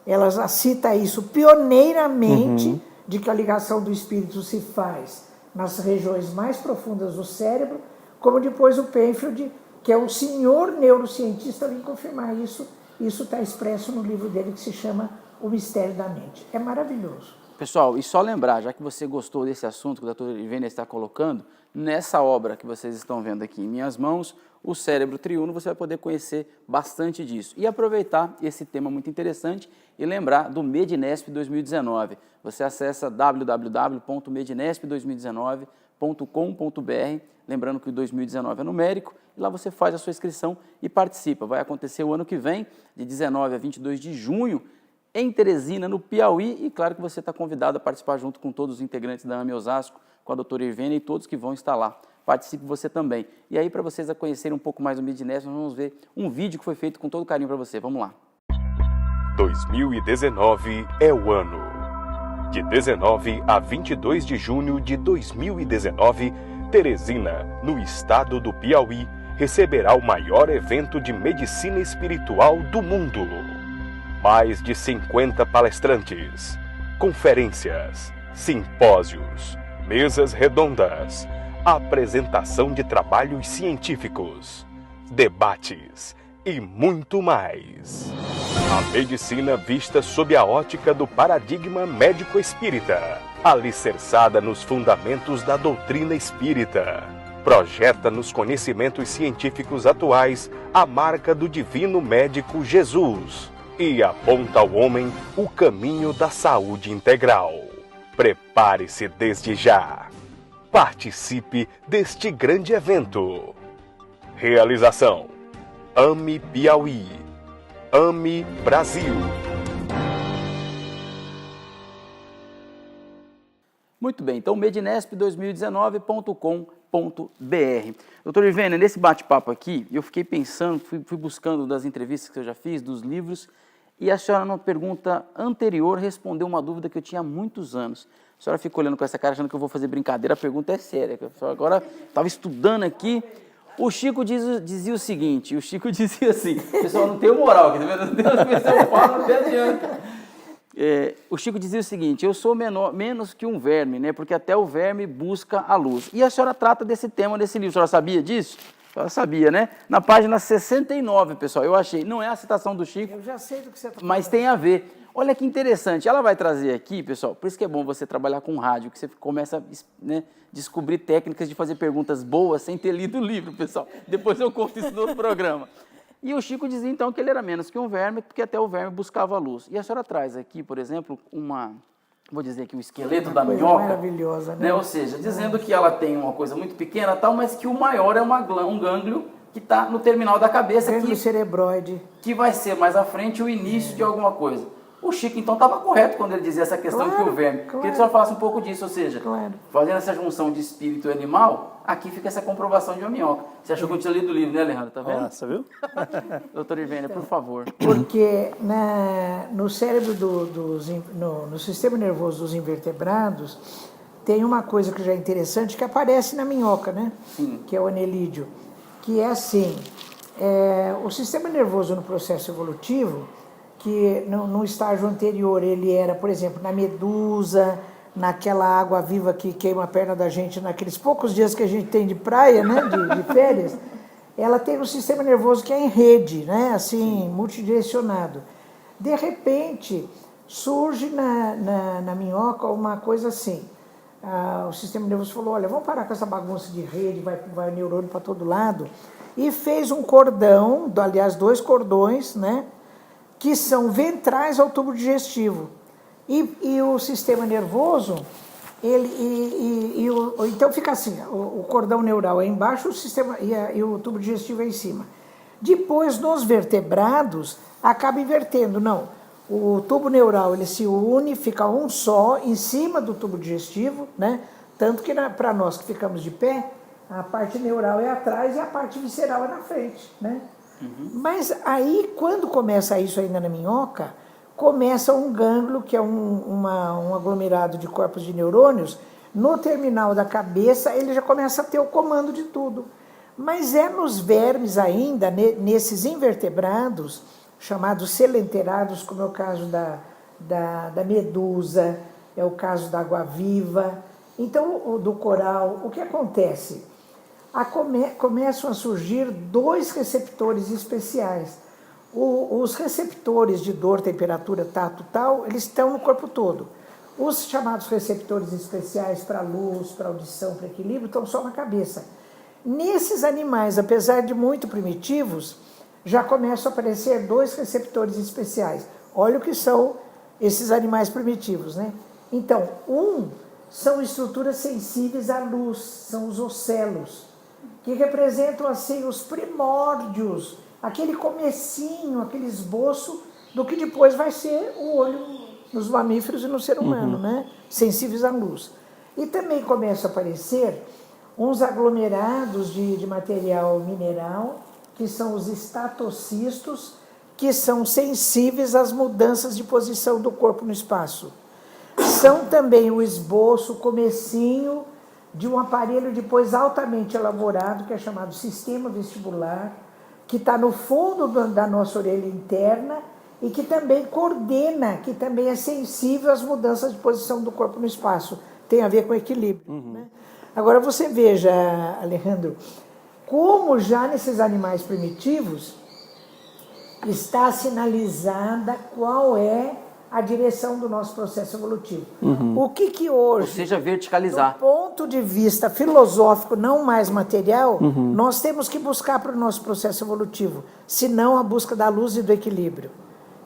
[SPEAKER 4] ela já cita isso pioneiramente, de que a ligação do espírito se faz nas regiões mais profundas do cérebro, como depois o Penfield, que é o senhor neurocientista, vem confirmar isso. Isso está expresso no livro dele que se chama O Mistério da Mente. É maravilhoso.
[SPEAKER 1] Pessoal, e só lembrar, já que você gostou desse assunto que o Dr. Ivênia está colocando, nessa obra que vocês estão vendo aqui em minhas mãos, O Cérebro Triuno, você vai poder conhecer bastante disso. E aproveitar esse tema muito interessante e lembrar do Medinesp 2019. Você acessa www.medinesp2019.com.br, lembrando que o 2019 é numérico, e lá você faz a sua inscrição e participa. Vai acontecer o ano que vem, de 19 a 22 de junho, em Teresina, no Piauí, e claro que você está convidado a participar junto com todos os integrantes da AME Osasco, com a doutora Ivênia e todos que vão estar lá. Participe você também. E aí, para vocês conhecerem um pouco mais do Medinesp, nós vamos ver um vídeo que foi feito com todo carinho para você. Vamos lá.
[SPEAKER 6] 2019 é o ano. De 19 a 22 de junho de 2019, Teresina, no estado do Piauí, receberá o maior evento de medicina espiritual do mundo. Mais de 50 palestrantes, conferências, simpósios, mesas redondas, apresentação de trabalhos científicos, debates e muito mais. A medicina vista sob a ótica do paradigma médico-espírita, alicerçada nos fundamentos da doutrina espírita, projeta nos conhecimentos científicos atuais a marca do divino médico Jesus e aponta ao homem o caminho da saúde integral. Prepare-se desde já. Participe deste grande evento. Realização: AME Piauí, AME Brasil.
[SPEAKER 1] Muito bem, então medinesp2019.com.br. Doutor Ivênia, nesse bate-papo aqui, eu fiquei pensando, fui buscando das entrevistas que eu já fiz, dos livros, e a senhora, numa pergunta anterior, respondeu uma dúvida que eu tinha há muitos anos. A senhora fica olhando com essa cara achando que eu vou fazer brincadeira, a pergunta é séria. Agora, estava estudando aqui, o Chico dizia o seguinte, pessoal, não tem moral aqui, tá vendo? Deus, pessoal fala, não adianta. O Chico dizia o seguinte, eu sou menos que um verme, né? Porque até o verme busca a luz. E a senhora trata desse tema nesse livro, a senhora sabia disso? A senhora sabia, né? Na página 69, pessoal, eu achei, não é a citação do Chico,
[SPEAKER 4] Eu já sei do que você está falando.
[SPEAKER 1] mas tem a ver. Olha que interessante, ela vai trazer aqui, pessoal, por isso que é bom você trabalhar com rádio, que você começa a, né, descobrir técnicas de fazer perguntas boas sem ter lido o livro, pessoal. Depois eu conto isso no outro programa. E o Chico dizia, então, que ele era menos que um verme, porque até o verme buscava a luz. E a senhora traz aqui, por exemplo, vou dizer aqui, o esqueleto da
[SPEAKER 4] Coisa
[SPEAKER 1] minhoca.
[SPEAKER 4] maravilhosa, né?
[SPEAKER 1] Ou seja, dizendo que ela tem uma coisa muito pequena, tal, mas que o maior é um gânglio que está no terminal da cabeça,
[SPEAKER 4] Gânglio cerebroide.
[SPEAKER 1] que vai ser mais à frente o início de alguma coisa. O Chico, então, estava correto quando ele dizia essa questão
[SPEAKER 4] Claro,
[SPEAKER 1] que o verme...
[SPEAKER 4] claro.
[SPEAKER 1] Queria que a senhora falasse um pouco disso, ou seja,
[SPEAKER 4] Claro.
[SPEAKER 1] fazendo essa junção de espírito e animal, aqui fica essa comprovação de uma minhoca. Você achou que eu tinha lido o livro, né, Alejandro? Tá vendo?
[SPEAKER 2] Nossa, viu?
[SPEAKER 1] Doutora Ivênia, por favor.
[SPEAKER 4] Porque no cérebro no sistema nervoso dos invertebrados tem uma coisa que já é interessante que aparece na minhoca, né?
[SPEAKER 1] Sim.
[SPEAKER 4] Que é o anelídeo, que é assim, o sistema nervoso no processo evolutivo, que no estágio anterior ele era, por exemplo, na medusa, naquela água viva que queima a perna da gente naqueles poucos dias que a gente tem de praia, né, de férias, ela tem um sistema nervoso que é em rede, né, assim, multidirecionado. De repente, surge na minhoca uma coisa assim, o sistema nervoso falou, olha, vamos parar com essa bagunça de rede, vai neurônio para todo lado, e fez um cordão, aliás, 2 cordões, né, que são ventrais ao tubo digestivo. E o sistema nervoso, então fica assim, o cordão neural é embaixo e o tubo digestivo é em cima. Depois, nos vertebrados, acaba invertendo. Não, o tubo neural ele se une, fica um só, em cima do tubo digestivo, né? Tanto que para nós que ficamos de pé, a parte neural é atrás e a parte visceral é na frente, né? Mas aí, quando começa isso ainda na minhoca, começa um gânglio, que é um aglomerado de corpos de neurônios, no terminal da cabeça ele já começa a ter o comando de tudo. Mas é nos vermes ainda, nesses invertebrados, chamados selenterados, como é o caso da medusa, é o caso da água-viva, então do coral, o que acontece? Começam a surgir 2 receptores especiais. Os receptores de dor, temperatura, tato, tal, eles estão no corpo todo. Os chamados receptores especiais para luz, para audição, para equilíbrio, estão só na cabeça. Nesses animais, apesar de muito primitivos, já começam a aparecer 2 receptores especiais. Olha o que são esses animais primitivos, né? Então, são estruturas sensíveis à luz, são os ocelos, que representam assim os primórdios, aquele comecinho, aquele esboço do que depois vai ser o olho nos mamíferos e no ser humano, né? Sensíveis à luz. E também começam a aparecer uns aglomerados de material mineral, que são os estatocistos, que são sensíveis às mudanças de posição do corpo no espaço. São também o esboço, o comecinho de um aparelho depois altamente elaborado, que é chamado sistema vestibular, que está no fundo da nossa orelha interna e que também coordena, que também é sensível às mudanças de posição do corpo no espaço. Tem a ver com equilíbrio. Né? Agora você veja, Alejandro, como já nesses animais primitivos está sinalizada qual é a direção do nosso processo evolutivo. O que hoje,
[SPEAKER 1] ou seja, verticalizar.
[SPEAKER 4] do ponto de vista filosófico, não mais material, nós temos que buscar para o nosso processo evolutivo, senão a busca da luz e do equilíbrio.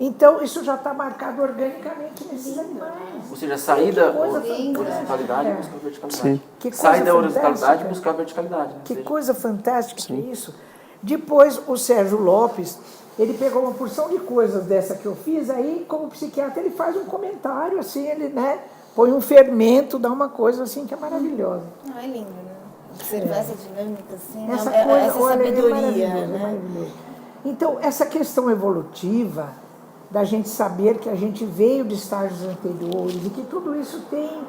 [SPEAKER 4] Então, isso já está marcado organicamente nesses animais.
[SPEAKER 1] Ou seja, sair da horizontalidade e buscar a verticalidade. Sair da horizontalidade e buscar a verticalidade. Né?
[SPEAKER 4] Que coisa fantástica que é isso. Depois, o Sérgio Lopes, ele pegou uma porção de coisas dessa que eu fiz, aí, como psiquiatra, ele faz um comentário, assim, ele, né, põe um fermento, dá uma coisa, assim, que é maravilhosa.
[SPEAKER 3] Não, é lindo, né? Observar essa dinâmica, assim,
[SPEAKER 4] Essa
[SPEAKER 3] coisa,
[SPEAKER 4] essa
[SPEAKER 3] olha, sabedoria,
[SPEAKER 4] é
[SPEAKER 3] né?
[SPEAKER 4] maravilhoso. Então, essa questão evolutiva, da gente saber que a gente veio de estágios anteriores e que tudo isso tem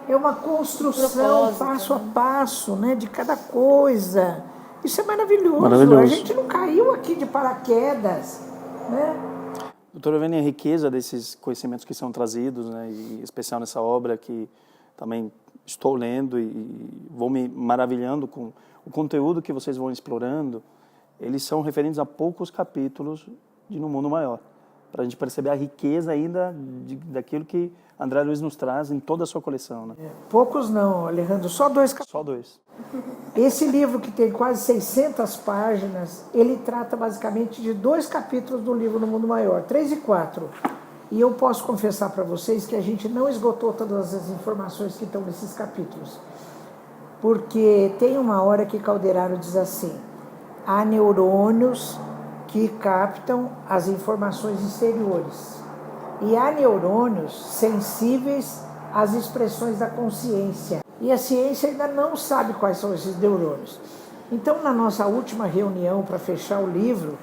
[SPEAKER 4] é uma construção passo a passo, né, de cada coisa. Isso é maravilhoso.
[SPEAKER 2] Maravilhoso.
[SPEAKER 4] A gente não caiu aqui de paraquedas, né?
[SPEAKER 2] Doutora Vênia, a riqueza desses conhecimentos que são trazidos, né, e em especial nessa obra que também estou lendo e vou me maravilhando com o conteúdo que vocês vão explorando, eles são referentes a poucos capítulos de No Mundo Maior, para a gente perceber a riqueza ainda daquilo que André Luiz nos traz em toda a sua coleção. Né?
[SPEAKER 4] Poucos não, Alejandro, só 2 capítulos.
[SPEAKER 2] Só 2.
[SPEAKER 4] Esse livro, que tem quase 600 páginas, ele trata basicamente de 2 capítulos do livro No Mundo Maior, 3 e 4. E eu posso confessar para vocês que a gente não esgotou todas as informações que estão nesses capítulos. Porque tem uma hora que Calderaro diz assim: há neurônios que captam as informações exteriores. E há neurônios sensíveis às expressões da consciência. E a ciência ainda não sabe quais são esses neurônios. Então, na nossa última reunião para fechar o livro,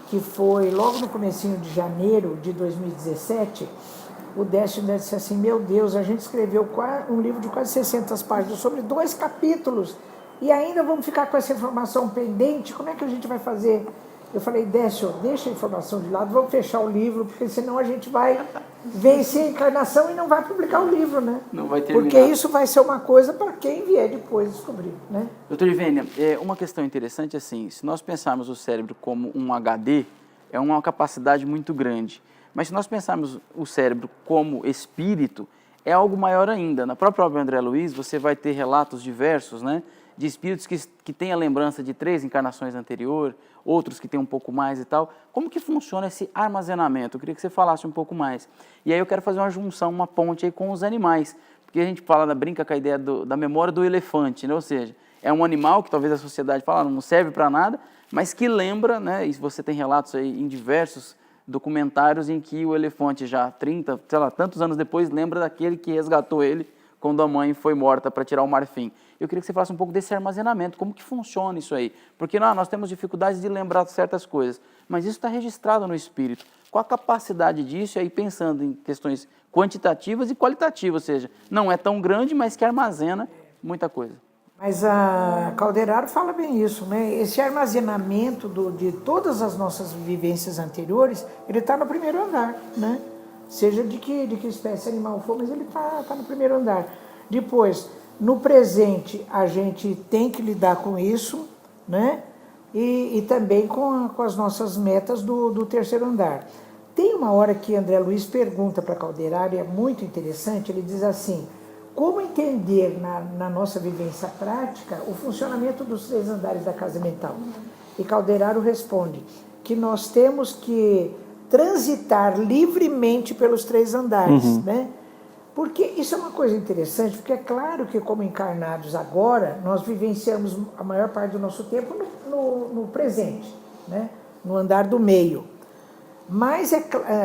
[SPEAKER 4] que foi logo no comecinho de janeiro de 2017, o Décio disse assim: meu Deus, a gente escreveu um livro de quase 600 páginas sobre 2 capítulos e ainda vamos ficar com essa informação pendente, como é que a gente vai fazer? Eu falei: Décio, deixa a informação de lado, vamos fechar o livro, porque senão a gente vai vencer a encarnação e não vai publicar o livro, né?
[SPEAKER 1] Não vai terminar.
[SPEAKER 4] Porque isso vai ser uma coisa para quem vier depois descobrir, né?
[SPEAKER 1] Doutor Vênia, uma questão interessante assim, se nós pensarmos o cérebro como um HD, é uma capacidade muito grande. Mas se nós pensarmos o cérebro como espírito, é algo maior ainda. Na própria obra André Luiz, você vai ter relatos diversos, né, de espíritos que têm a lembrança de 3 encarnações anteriores, outros que têm um pouco mais e tal. Como que funciona esse armazenamento? Eu queria que você falasse um pouco mais. E aí eu quero fazer uma junção, uma ponte aí com os animais, porque a gente brinca com a ideia da memória do elefante, né? Ou seja, é um animal que talvez a sociedade fala não serve para nada, mas que lembra, né? E você tem relatos aí em diversos documentários em que o elefante já 30, sei lá, tantos anos depois lembra daquele que resgatou ele quando a mãe foi morta para tirar o marfim. Eu queria que você falasse um pouco desse armazenamento, como que funciona isso aí? Porque nós temos dificuldades de lembrar certas coisas, mas isso está registrado no espírito. Qual a capacidade disso? E aí pensando em questões quantitativas e qualitativas, ou seja, não é tão grande, mas que armazena muita coisa.
[SPEAKER 4] Mas a Calderaro fala bem isso, né? Esse armazenamento de todas as nossas vivências anteriores, ele está no primeiro andar, né? Seja de que espécie animal for, mas ele está no primeiro andar. Depois, no presente, a gente tem que lidar com isso, né? E também com as nossas metas do terceiro andar. Tem uma hora que André Luiz pergunta para Calderaro, e é muito interessante, ele diz assim: como entender na nossa vivência prática o funcionamento dos 3 andares da casa mental? E Calderaro responde que nós temos que transitar livremente pelos 3 andares, né? Porque isso é uma coisa interessante, porque é claro que como encarnados agora, nós vivenciamos a maior parte do nosso tempo no presente, né? No andar do meio. Mas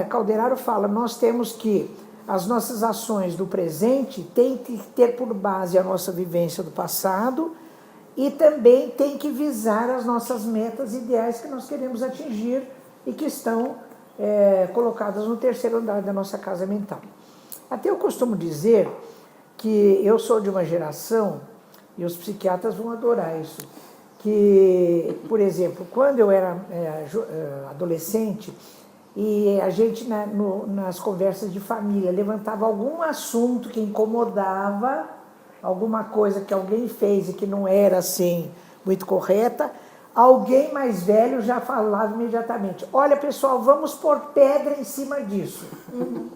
[SPEAKER 4] Calderaro fala, nós temos que as nossas ações do presente têm que ter por base a nossa vivência do passado e também tem que visar as nossas metas ideais que nós queremos atingir e que estão colocadas no terceiro andar da nossa casa mental. Até eu costumo dizer que eu sou de uma geração, e os psiquiatras vão adorar isso, que, por exemplo, quando eu era adolescente, e a gente, nas conversas de família, levantava algum assunto que incomodava, alguma coisa que alguém fez e que não era assim muito correta, alguém mais velho já falava imediatamente: olha, pessoal, vamos pôr pedra em cima disso.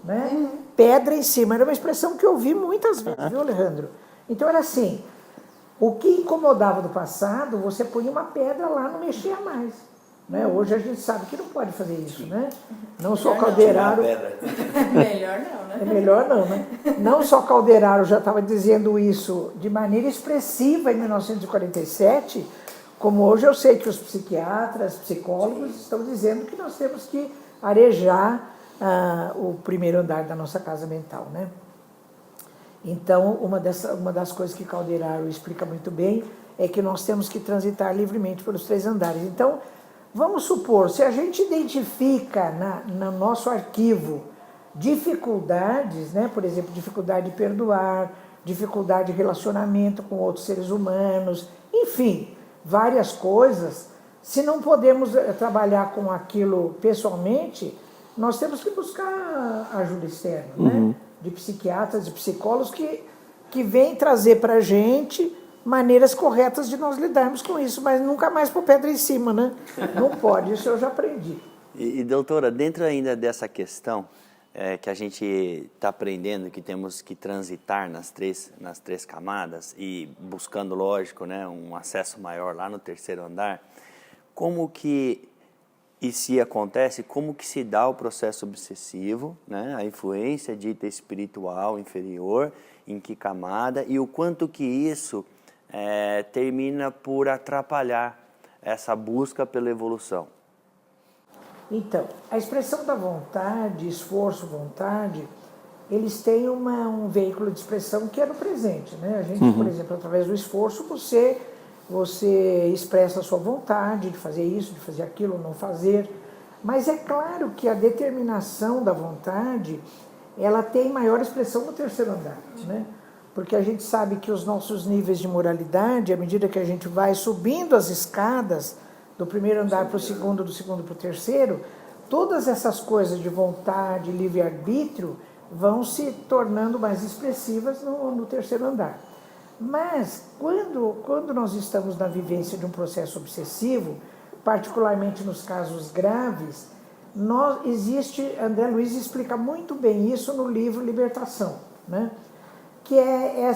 [SPEAKER 4] Né? Pedra em cima. Era uma expressão que eu ouvi muitas vezes, viu, Alejandro? Então era assim, o que incomodava do passado, você punha uma pedra lá, não mexia mais. Né? Hoje a gente sabe que não pode fazer isso, né? Não só Calderaro...
[SPEAKER 3] Melhor não, né?
[SPEAKER 4] É melhor não, né? Não só Calderaro já estava dizendo isso de maneira expressiva em 1947, como hoje eu sei que os psiquiatras, psicólogos estão dizendo que nós temos que arejar o primeiro andar da nossa casa mental, né? Então, uma das coisas que Calderaro explica muito bem é que nós temos que transitar livremente pelos 3 andares. Então, vamos supor, se a gente identifica no nosso arquivo dificuldades, né? Por exemplo, dificuldade de perdoar, dificuldade de relacionamento com outros seres humanos, enfim, várias coisas. Se não podemos trabalhar com aquilo pessoalmente, nós temos que buscar ajuda externa, né? De psiquiatras, de psicólogos que vêm trazer para a gente maneiras corretas de nós lidarmos com isso, mas nunca mais pôr pedra em cima, né? Não pode, isso eu já aprendi.
[SPEAKER 5] E doutora, dentro ainda dessa questão que a gente está aprendendo, que temos que transitar nas três camadas e buscando, lógico, né, um acesso maior lá no terceiro andar, como que, e se acontece, como que se dá o processo obsessivo, né, a influência dita espiritual inferior, em que camada, e o quanto que isso termina por atrapalhar essa busca pela evolução?
[SPEAKER 4] Então, a expressão da vontade, esforço, vontade, eles têm um veículo de expressão que é no presente, né? A gente, por exemplo, através do esforço, você expressa a sua vontade de fazer isso, de fazer aquilo, não fazer. Mas é claro que a determinação da vontade, ela tem maior expressão no terceiro andar, né? Porque a gente sabe que os nossos níveis de moralidade, à medida que a gente vai subindo as escadas, do primeiro andar para o segundo, do segundo para o terceiro, todas essas coisas de vontade, livre-arbítrio, vão se tornando mais expressivas no terceiro andar. Mas, quando nós estamos na vivência de um processo obsessivo, particularmente nos casos graves, André Luiz explica muito bem isso no livro Libertação, né? Que é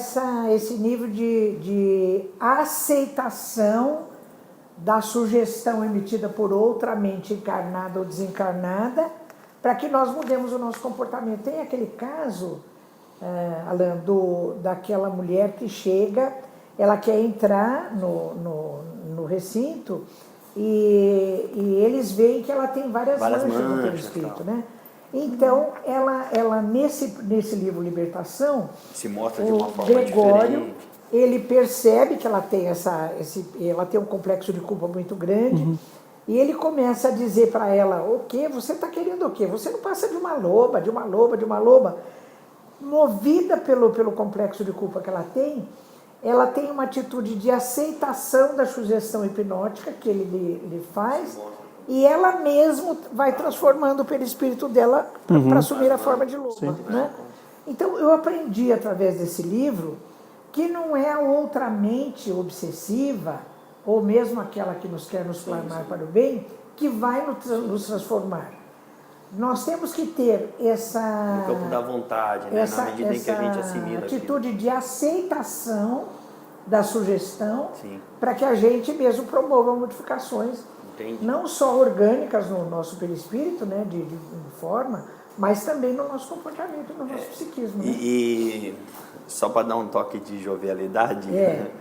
[SPEAKER 4] esse nível de aceitação da sugestão emitida por outra mente encarnada ou desencarnada, para que nós mudemos o nosso comportamento. Tem aquele caso, Alan, daquela mulher que chega, ela quer entrar no recinto e eles veem que ela tem várias manchas no perispírito, né? Então, ela nesse livro Libertação,
[SPEAKER 5] se mostra de uma forma
[SPEAKER 4] Gregório,
[SPEAKER 5] diferente.
[SPEAKER 4] Ele percebe que ela tem ela tem um complexo de culpa muito grande, e ele começa a dizer para ela: o quê? Você está querendo o quê? Você não passa de uma loba, de uma loba, de uma loba. Movida pelo complexo de culpa que ela tem uma atitude de aceitação da sugestão hipnótica que ele lhe faz, e ela mesma vai transformando o perispírito dela para assumir a forma de loba, né? Então, eu aprendi através desse livro que não é a outra mente obsessiva, ou mesmo aquela que nos quer nos planar para o bem, que vai nos transformar. Nós temos que ter
[SPEAKER 5] no campo da vontade, né? Na medida em que a gente assimila
[SPEAKER 4] atitude
[SPEAKER 5] aquilo.
[SPEAKER 4] de aceitação da sugestão, para que a gente mesmo promova modificações, não só orgânicas no nosso perispírito, né, de forma, mas também no nosso comportamento, no nosso psiquismo. Né?
[SPEAKER 5] E só para dar um toque de jovialidade,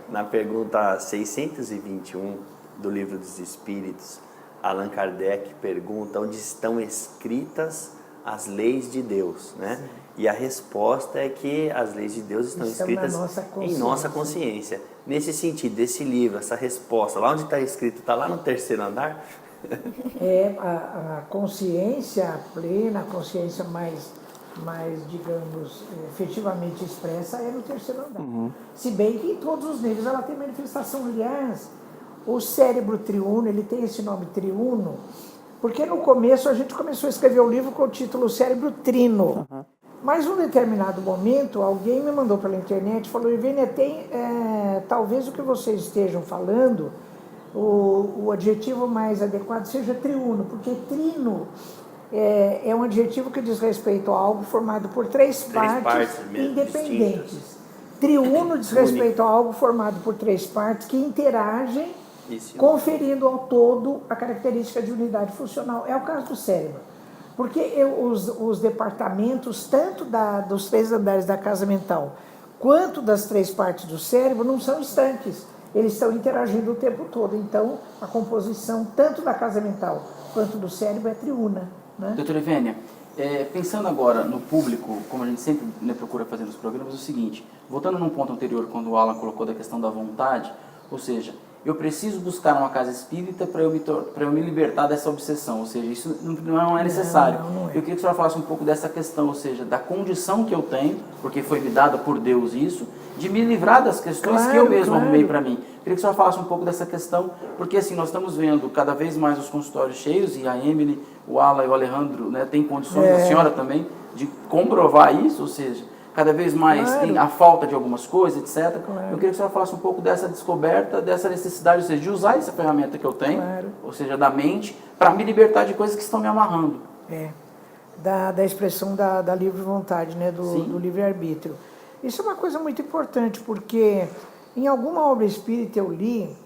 [SPEAKER 5] na pergunta 621 do Livro dos Espíritos, Allan Kardec pergunta onde estão escritas as leis de Deus, né? Sim. E a resposta é que as leis de Deus estão escritas em nossa consciência. Nesse sentido, esse livro, essa resposta, lá onde está escrito, está lá no terceiro andar?
[SPEAKER 4] A consciência plena, a consciência mais, digamos, efetivamente expressa é no terceiro andar. Se bem que em todos os níveis ela tem manifestação. Aliás, o cérebro triuno, ele tem esse nome triuno, porque no começo a gente começou a escrever o livro com o título Cérebro Trino. Mas num determinado momento, alguém me mandou pela internet e falou: Ivênia, talvez o que vocês estejam falando, o adjetivo mais adequado seja triuno, porque trino é um adjetivo que diz respeito a algo formado por três partes independentes. Distintas. Triuno diz respeito a algo formado por três partes que interagem, conferindo ao todo a característica de unidade funcional. É o caso do cérebro. Porque os departamentos, tanto dos três andares da casa mental, quanto das três partes do cérebro, não são estanques. Eles estão interagindo o tempo todo. Então, a composição tanto da casa mental quanto do cérebro é triuna. Né?
[SPEAKER 1] Doutora Ivênia, pensando agora no público, como a gente sempre procura fazer nos programas, é o seguinte: voltando num ponto anterior, quando o Alan colocou da questão da vontade, ou seja, eu preciso buscar uma casa espírita para eu me libertar dessa obsessão, ou seja, isso não é necessário.
[SPEAKER 4] Não é.
[SPEAKER 1] Eu queria que o senhor falasse um pouco dessa questão, ou seja, da condição que eu tenho, porque foi me dada por Deus isso, de me livrar das questões que eu mesmo arrumei para mim. Eu queria que o senhor falasse um pouco dessa questão, porque assim, nós estamos vendo cada vez mais os consultórios cheios, e a Emily, o Alan e o Alejandro, né, têm condições, a senhora também, de comprovar isso, ou seja, cada vez mais tem a falta de algumas coisas, etc. Eu queria que a senhora falasse um pouco dessa descoberta, dessa necessidade, ou seja, de usar essa ferramenta que eu tenho, ou seja, da mente, para me libertar de coisas que estão me amarrando.
[SPEAKER 4] Da expressão da livre vontade, né? do livre-arbítrio. Isso é uma coisa muito importante, porque em alguma obra espírita eu li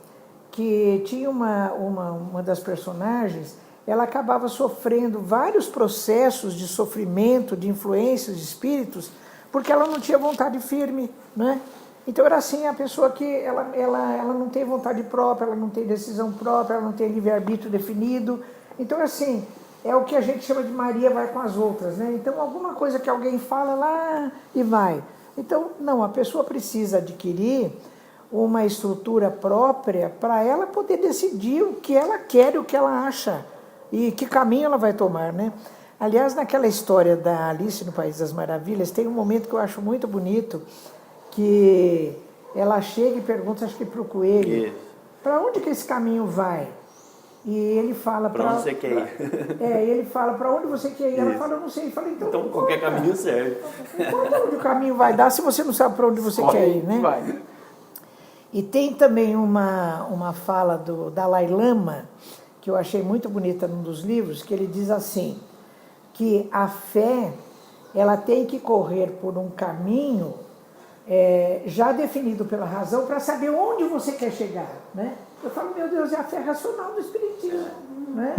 [SPEAKER 4] que tinha uma das personagens, ela acabava sofrendo vários processos de sofrimento, de influências de espíritos, porque ela não tinha vontade firme, né? Então era assim, a pessoa que ela não tem vontade própria, ela não tem decisão própria, ela não tem livre-arbítrio definido. Então assim, é o que a gente chama de Maria vai com as outras, né? Então alguma coisa que alguém fala lá e vai. Então, não, a pessoa precisa adquirir uma estrutura própria para ela poder decidir o que ela quer e o que ela acha e que caminho ela vai tomar, né? Aliás, naquela história da Alice no País das Maravilhas, tem um momento que eu acho muito bonito, que ela chega e pergunta, acho que para o coelho, para onde que esse caminho vai? E ele fala...
[SPEAKER 5] Para onde você quer ir?
[SPEAKER 4] Ele fala, para onde você quer ir? Ela fala, eu não sei. Fala, então
[SPEAKER 5] qualquer caminho serve.
[SPEAKER 4] Não importa onde o caminho vai dar, se você não sabe para onde você quer ir, né?
[SPEAKER 1] Vai.
[SPEAKER 4] E tem também uma fala do Dalai Lama, que eu achei muito bonita num dos livros, que ele diz assim, que a fé, ela tem que correr por um caminho já definido pela razão para saber onde você quer chegar, né? Eu falo, meu Deus, é a fé racional do Espiritismo, né?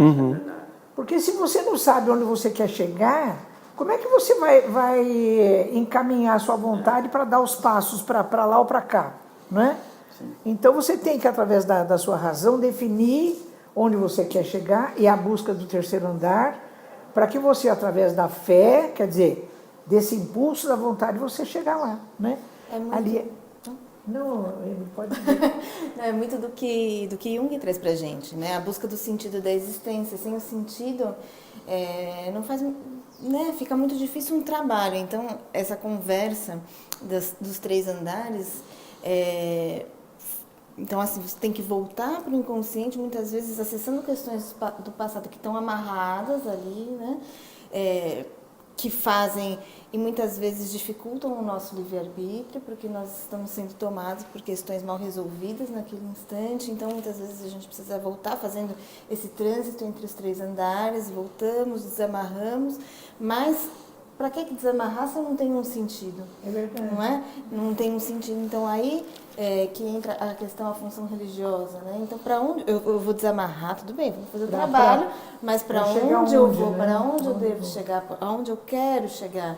[SPEAKER 4] Porque se você não sabe onde você quer chegar, como é que você vai encaminhar a sua vontade para dar os passos para lá ou para cá, né? Então você tem que, através da sua razão, definir onde você quer chegar e a busca do terceiro andar, para que você, através da fé, quer dizer, desse impulso da vontade, você chegar lá, né?
[SPEAKER 3] É muito...
[SPEAKER 4] Ali... Não, ele pode dizer.
[SPEAKER 3] Não, é muito do que Jung traz pra gente, né? A busca do sentido da existência. Sem o sentido, não faz, né? Fica muito difícil um trabalho. Então, essa conversa dos 3 andares, então, assim, você tem que voltar para o inconsciente, muitas vezes acessando questões do passado que estão amarradas ali, né? Que fazem e muitas vezes dificultam o nosso livre-arbítrio, porque nós estamos sendo tomados por questões mal resolvidas naquele instante. Então, muitas vezes a gente precisa voltar fazendo esse trânsito entre os 3 andares, voltamos, desamarramos, mas para que desamarrar se não tem um sentido?
[SPEAKER 4] É verdade.
[SPEAKER 3] Não é? Não tem um sentido. Então, aí que entra a questão, a função religiosa, né? Então, para onde eu vou desamarrar? Tudo bem, vou fazer o trabalho, mas para onde eu vou?
[SPEAKER 4] Né?
[SPEAKER 3] Para onde eu devo chegar? Aonde eu quero chegar?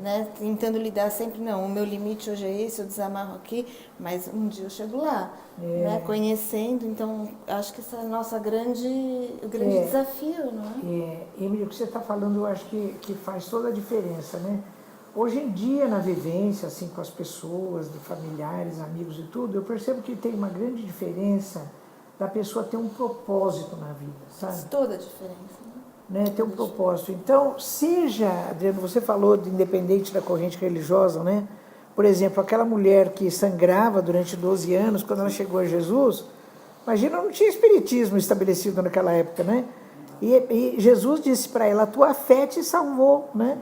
[SPEAKER 3] Né? Tentando lidar sempre, não, o meu limite hoje é esse, eu desamarro aqui, mas um dia eu chego lá, né? Conhecendo. Então, acho que esse é o nosso grande desafio, não é?
[SPEAKER 4] Emílio, o que você está falando, eu acho que faz toda a diferença, né? Hoje em dia, na vivência, assim, com as pessoas, de familiares, amigos e tudo, eu percebo que tem uma grande diferença da pessoa ter um propósito na vida, sabe?
[SPEAKER 3] Faz toda a diferença.
[SPEAKER 4] Né? Ter um propósito. Então, seja, Adriano, você falou de independente da corrente religiosa, né? Por exemplo, aquela mulher que sangrava durante 12 anos, quando ela chegou a Jesus, imagina, não tinha espiritismo estabelecido naquela época, né? E Jesus disse para ela, a tua fé te salvou, né?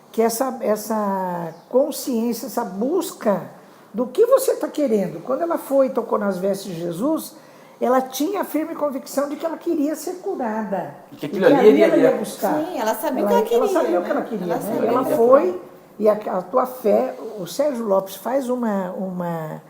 [SPEAKER 4] Que essa consciência, essa busca do que você está querendo. Quando ela foi e tocou nas vestes de Jesus, ela tinha a firme convicção de que ela queria ser curada.
[SPEAKER 1] Que aquilo ali
[SPEAKER 4] ela ia buscar.
[SPEAKER 3] Sim, ela sabia o que ela queria.
[SPEAKER 4] Ela sabia o que ela queria. Né? Ela foi, e a tua fé, o Sérgio Lopes faz uma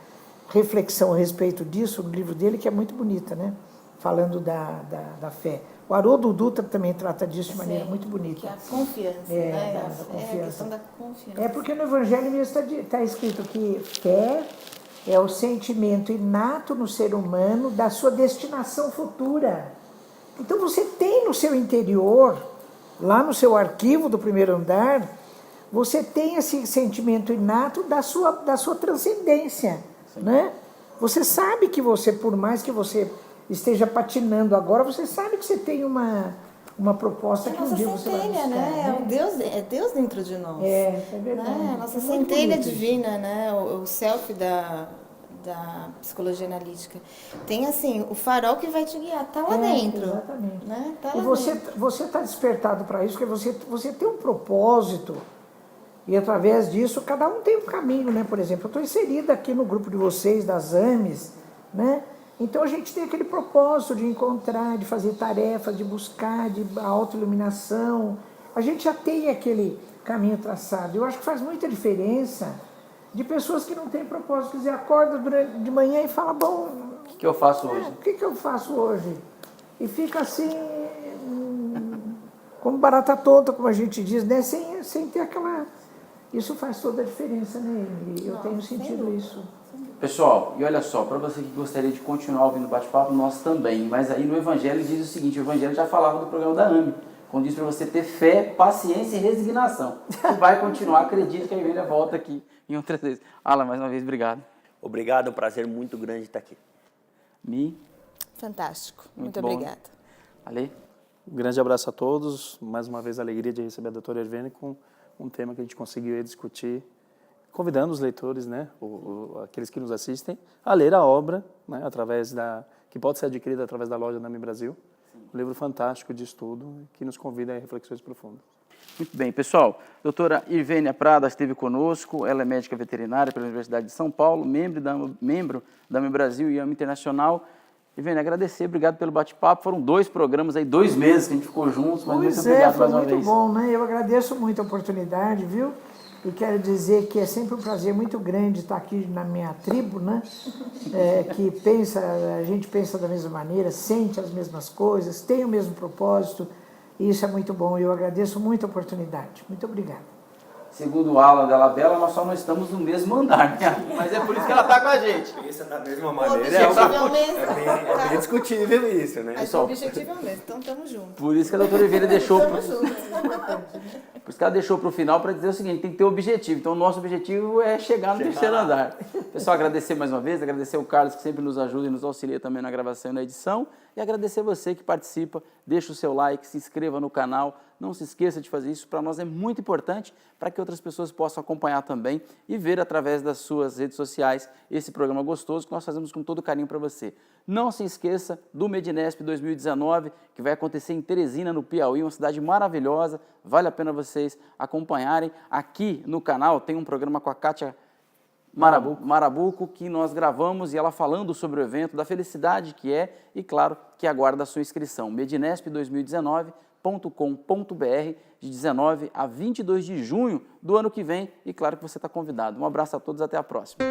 [SPEAKER 4] reflexão a respeito disso no livro dele, que é muito bonita, né? Falando da fé. O Haroldo Dutra também trata disso de maneira muito bonita.
[SPEAKER 3] Que é a confiança, né? A questão da confiança.
[SPEAKER 4] Porque no Evangelho mesmo está escrito que fé é o sentimento inato no ser humano da sua destinação futura. Então você tem no seu interior, lá no seu arquivo do primeiro andar, você tem esse sentimento inato da sua transcendência, né? Você sabe que você, por mais que você esteja patinando agora, você sabe que você tem uma proposta que um dia você vai buscar.
[SPEAKER 3] Né? É Deus dentro de nós.
[SPEAKER 4] É verdade.
[SPEAKER 3] Né? A nossa
[SPEAKER 4] É muito
[SPEAKER 3] centelha
[SPEAKER 4] bonito
[SPEAKER 3] divina, né? O self da psicologia analítica. Tem assim, o farol que vai te guiar, tá lá dentro.
[SPEAKER 4] Exatamente.
[SPEAKER 3] Né? Tá
[SPEAKER 4] E
[SPEAKER 3] lá
[SPEAKER 4] você está despertado para isso, porque você tem um propósito. E através disso, cada um tem um caminho, né? Por exemplo, eu estou inserida aqui no grupo de vocês, das AMES, né? Então a gente tem aquele propósito de encontrar, de fazer tarefas, de buscar, de autoiluminação. A gente já tem aquele caminho traçado. Eu acho que faz muita diferença de pessoas que não têm propósito. Quer dizer, acorda de manhã e fala, bom...
[SPEAKER 1] O que eu faço hoje?
[SPEAKER 4] O que eu faço hoje? E fica assim, como barata tonta, como a gente diz, né? Sem ter aquela... Isso faz toda a diferença, né, Emily? Eu tenho sentido isso.
[SPEAKER 1] Pessoal, e olha só, para você que gostaria de continuar ouvindo o bate-papo, nós também. Mas aí no Evangelho diz o seguinte, o Evangelho já falava do programa da AME, quando diz para você ter fé, paciência e resignação. E vai continuar, acredite que a Ivênia volta aqui em outras vezes. Alan, mais uma vez, obrigado.
[SPEAKER 5] Obrigado, é um prazer muito grande estar aqui.
[SPEAKER 3] Fantástico. Muito
[SPEAKER 1] bom.
[SPEAKER 3] obrigada.
[SPEAKER 1] Ale?
[SPEAKER 2] Um grande abraço a todos. Mais uma vez, a alegria de receber a doutora Irvine com um tema que a gente conseguiu discutir, convidando os leitores, né, aqueles que nos assistem, a ler a obra, né, que pode ser adquirida através da loja da AME Brasil. Um livro fantástico de estudo que nos convida a reflexões profundas.
[SPEAKER 1] Muito bem, pessoal. Doutora Irvênia Prada esteve conosco, ela é médica veterinária pela Universidade de São Paulo, membro da AME Brasil e AME Internacional. Irvênia, agradecer, obrigado pelo bate-papo. Foram 2 programas aí, 2 meses que a gente ficou juntos, mas muito obrigado mais uma vez.
[SPEAKER 4] Foi muito bom, né? Eu agradeço muito a oportunidade, viu? E quero dizer que é sempre um prazer muito grande estar aqui na minha tribo, né? A gente pensa da mesma maneira, sente as mesmas coisas, tem o mesmo propósito, e isso é muito bom. Eu agradeço muito a oportunidade. Muito obrigado.
[SPEAKER 1] Segundo o Alan Della Bella, nós só não estamos no mesmo andar, né? Mas é por isso que ela está com a gente.
[SPEAKER 5] Pensa da mesma
[SPEAKER 3] O
[SPEAKER 5] maneira,
[SPEAKER 3] objetivo é o mesmo.
[SPEAKER 5] é bem discutível isso, né?
[SPEAKER 3] O objetivo é o mesmo, então estamos juntos.
[SPEAKER 1] Por isso que a doutora Irvênia deixou...
[SPEAKER 3] Estamos juntos.
[SPEAKER 1] Por isso que ela deixou para o final para dizer o seguinte, tem que ter objetivo. Então o nosso objetivo é chegar no terceiro andar. Pessoal, agradecer mais uma vez, agradecer o Carlos que sempre nos ajuda e nos auxilia também na gravação e na edição. E agradecer você que participa, deixa o seu like, se inscreva no canal. Não se esqueça de fazer isso, para nós é muito importante para que outras pessoas possam acompanhar também e ver através das suas redes sociais esse programa gostoso que nós fazemos com todo carinho para você. Não se esqueça do Medinesp 2019, que vai acontecer em Teresina, no Piauí, uma cidade maravilhosa, vale a pena vocês acompanharem. Aqui no canal tem um programa com a Kátia Marabuco, que nós gravamos e ela falando sobre o evento, da felicidade que é e, claro, que aguarda a sua inscrição. medinesp2019.com.br, de 19 a 22 de junho do ano que vem, e claro que você está convidado. Um abraço a todos, até a próxima.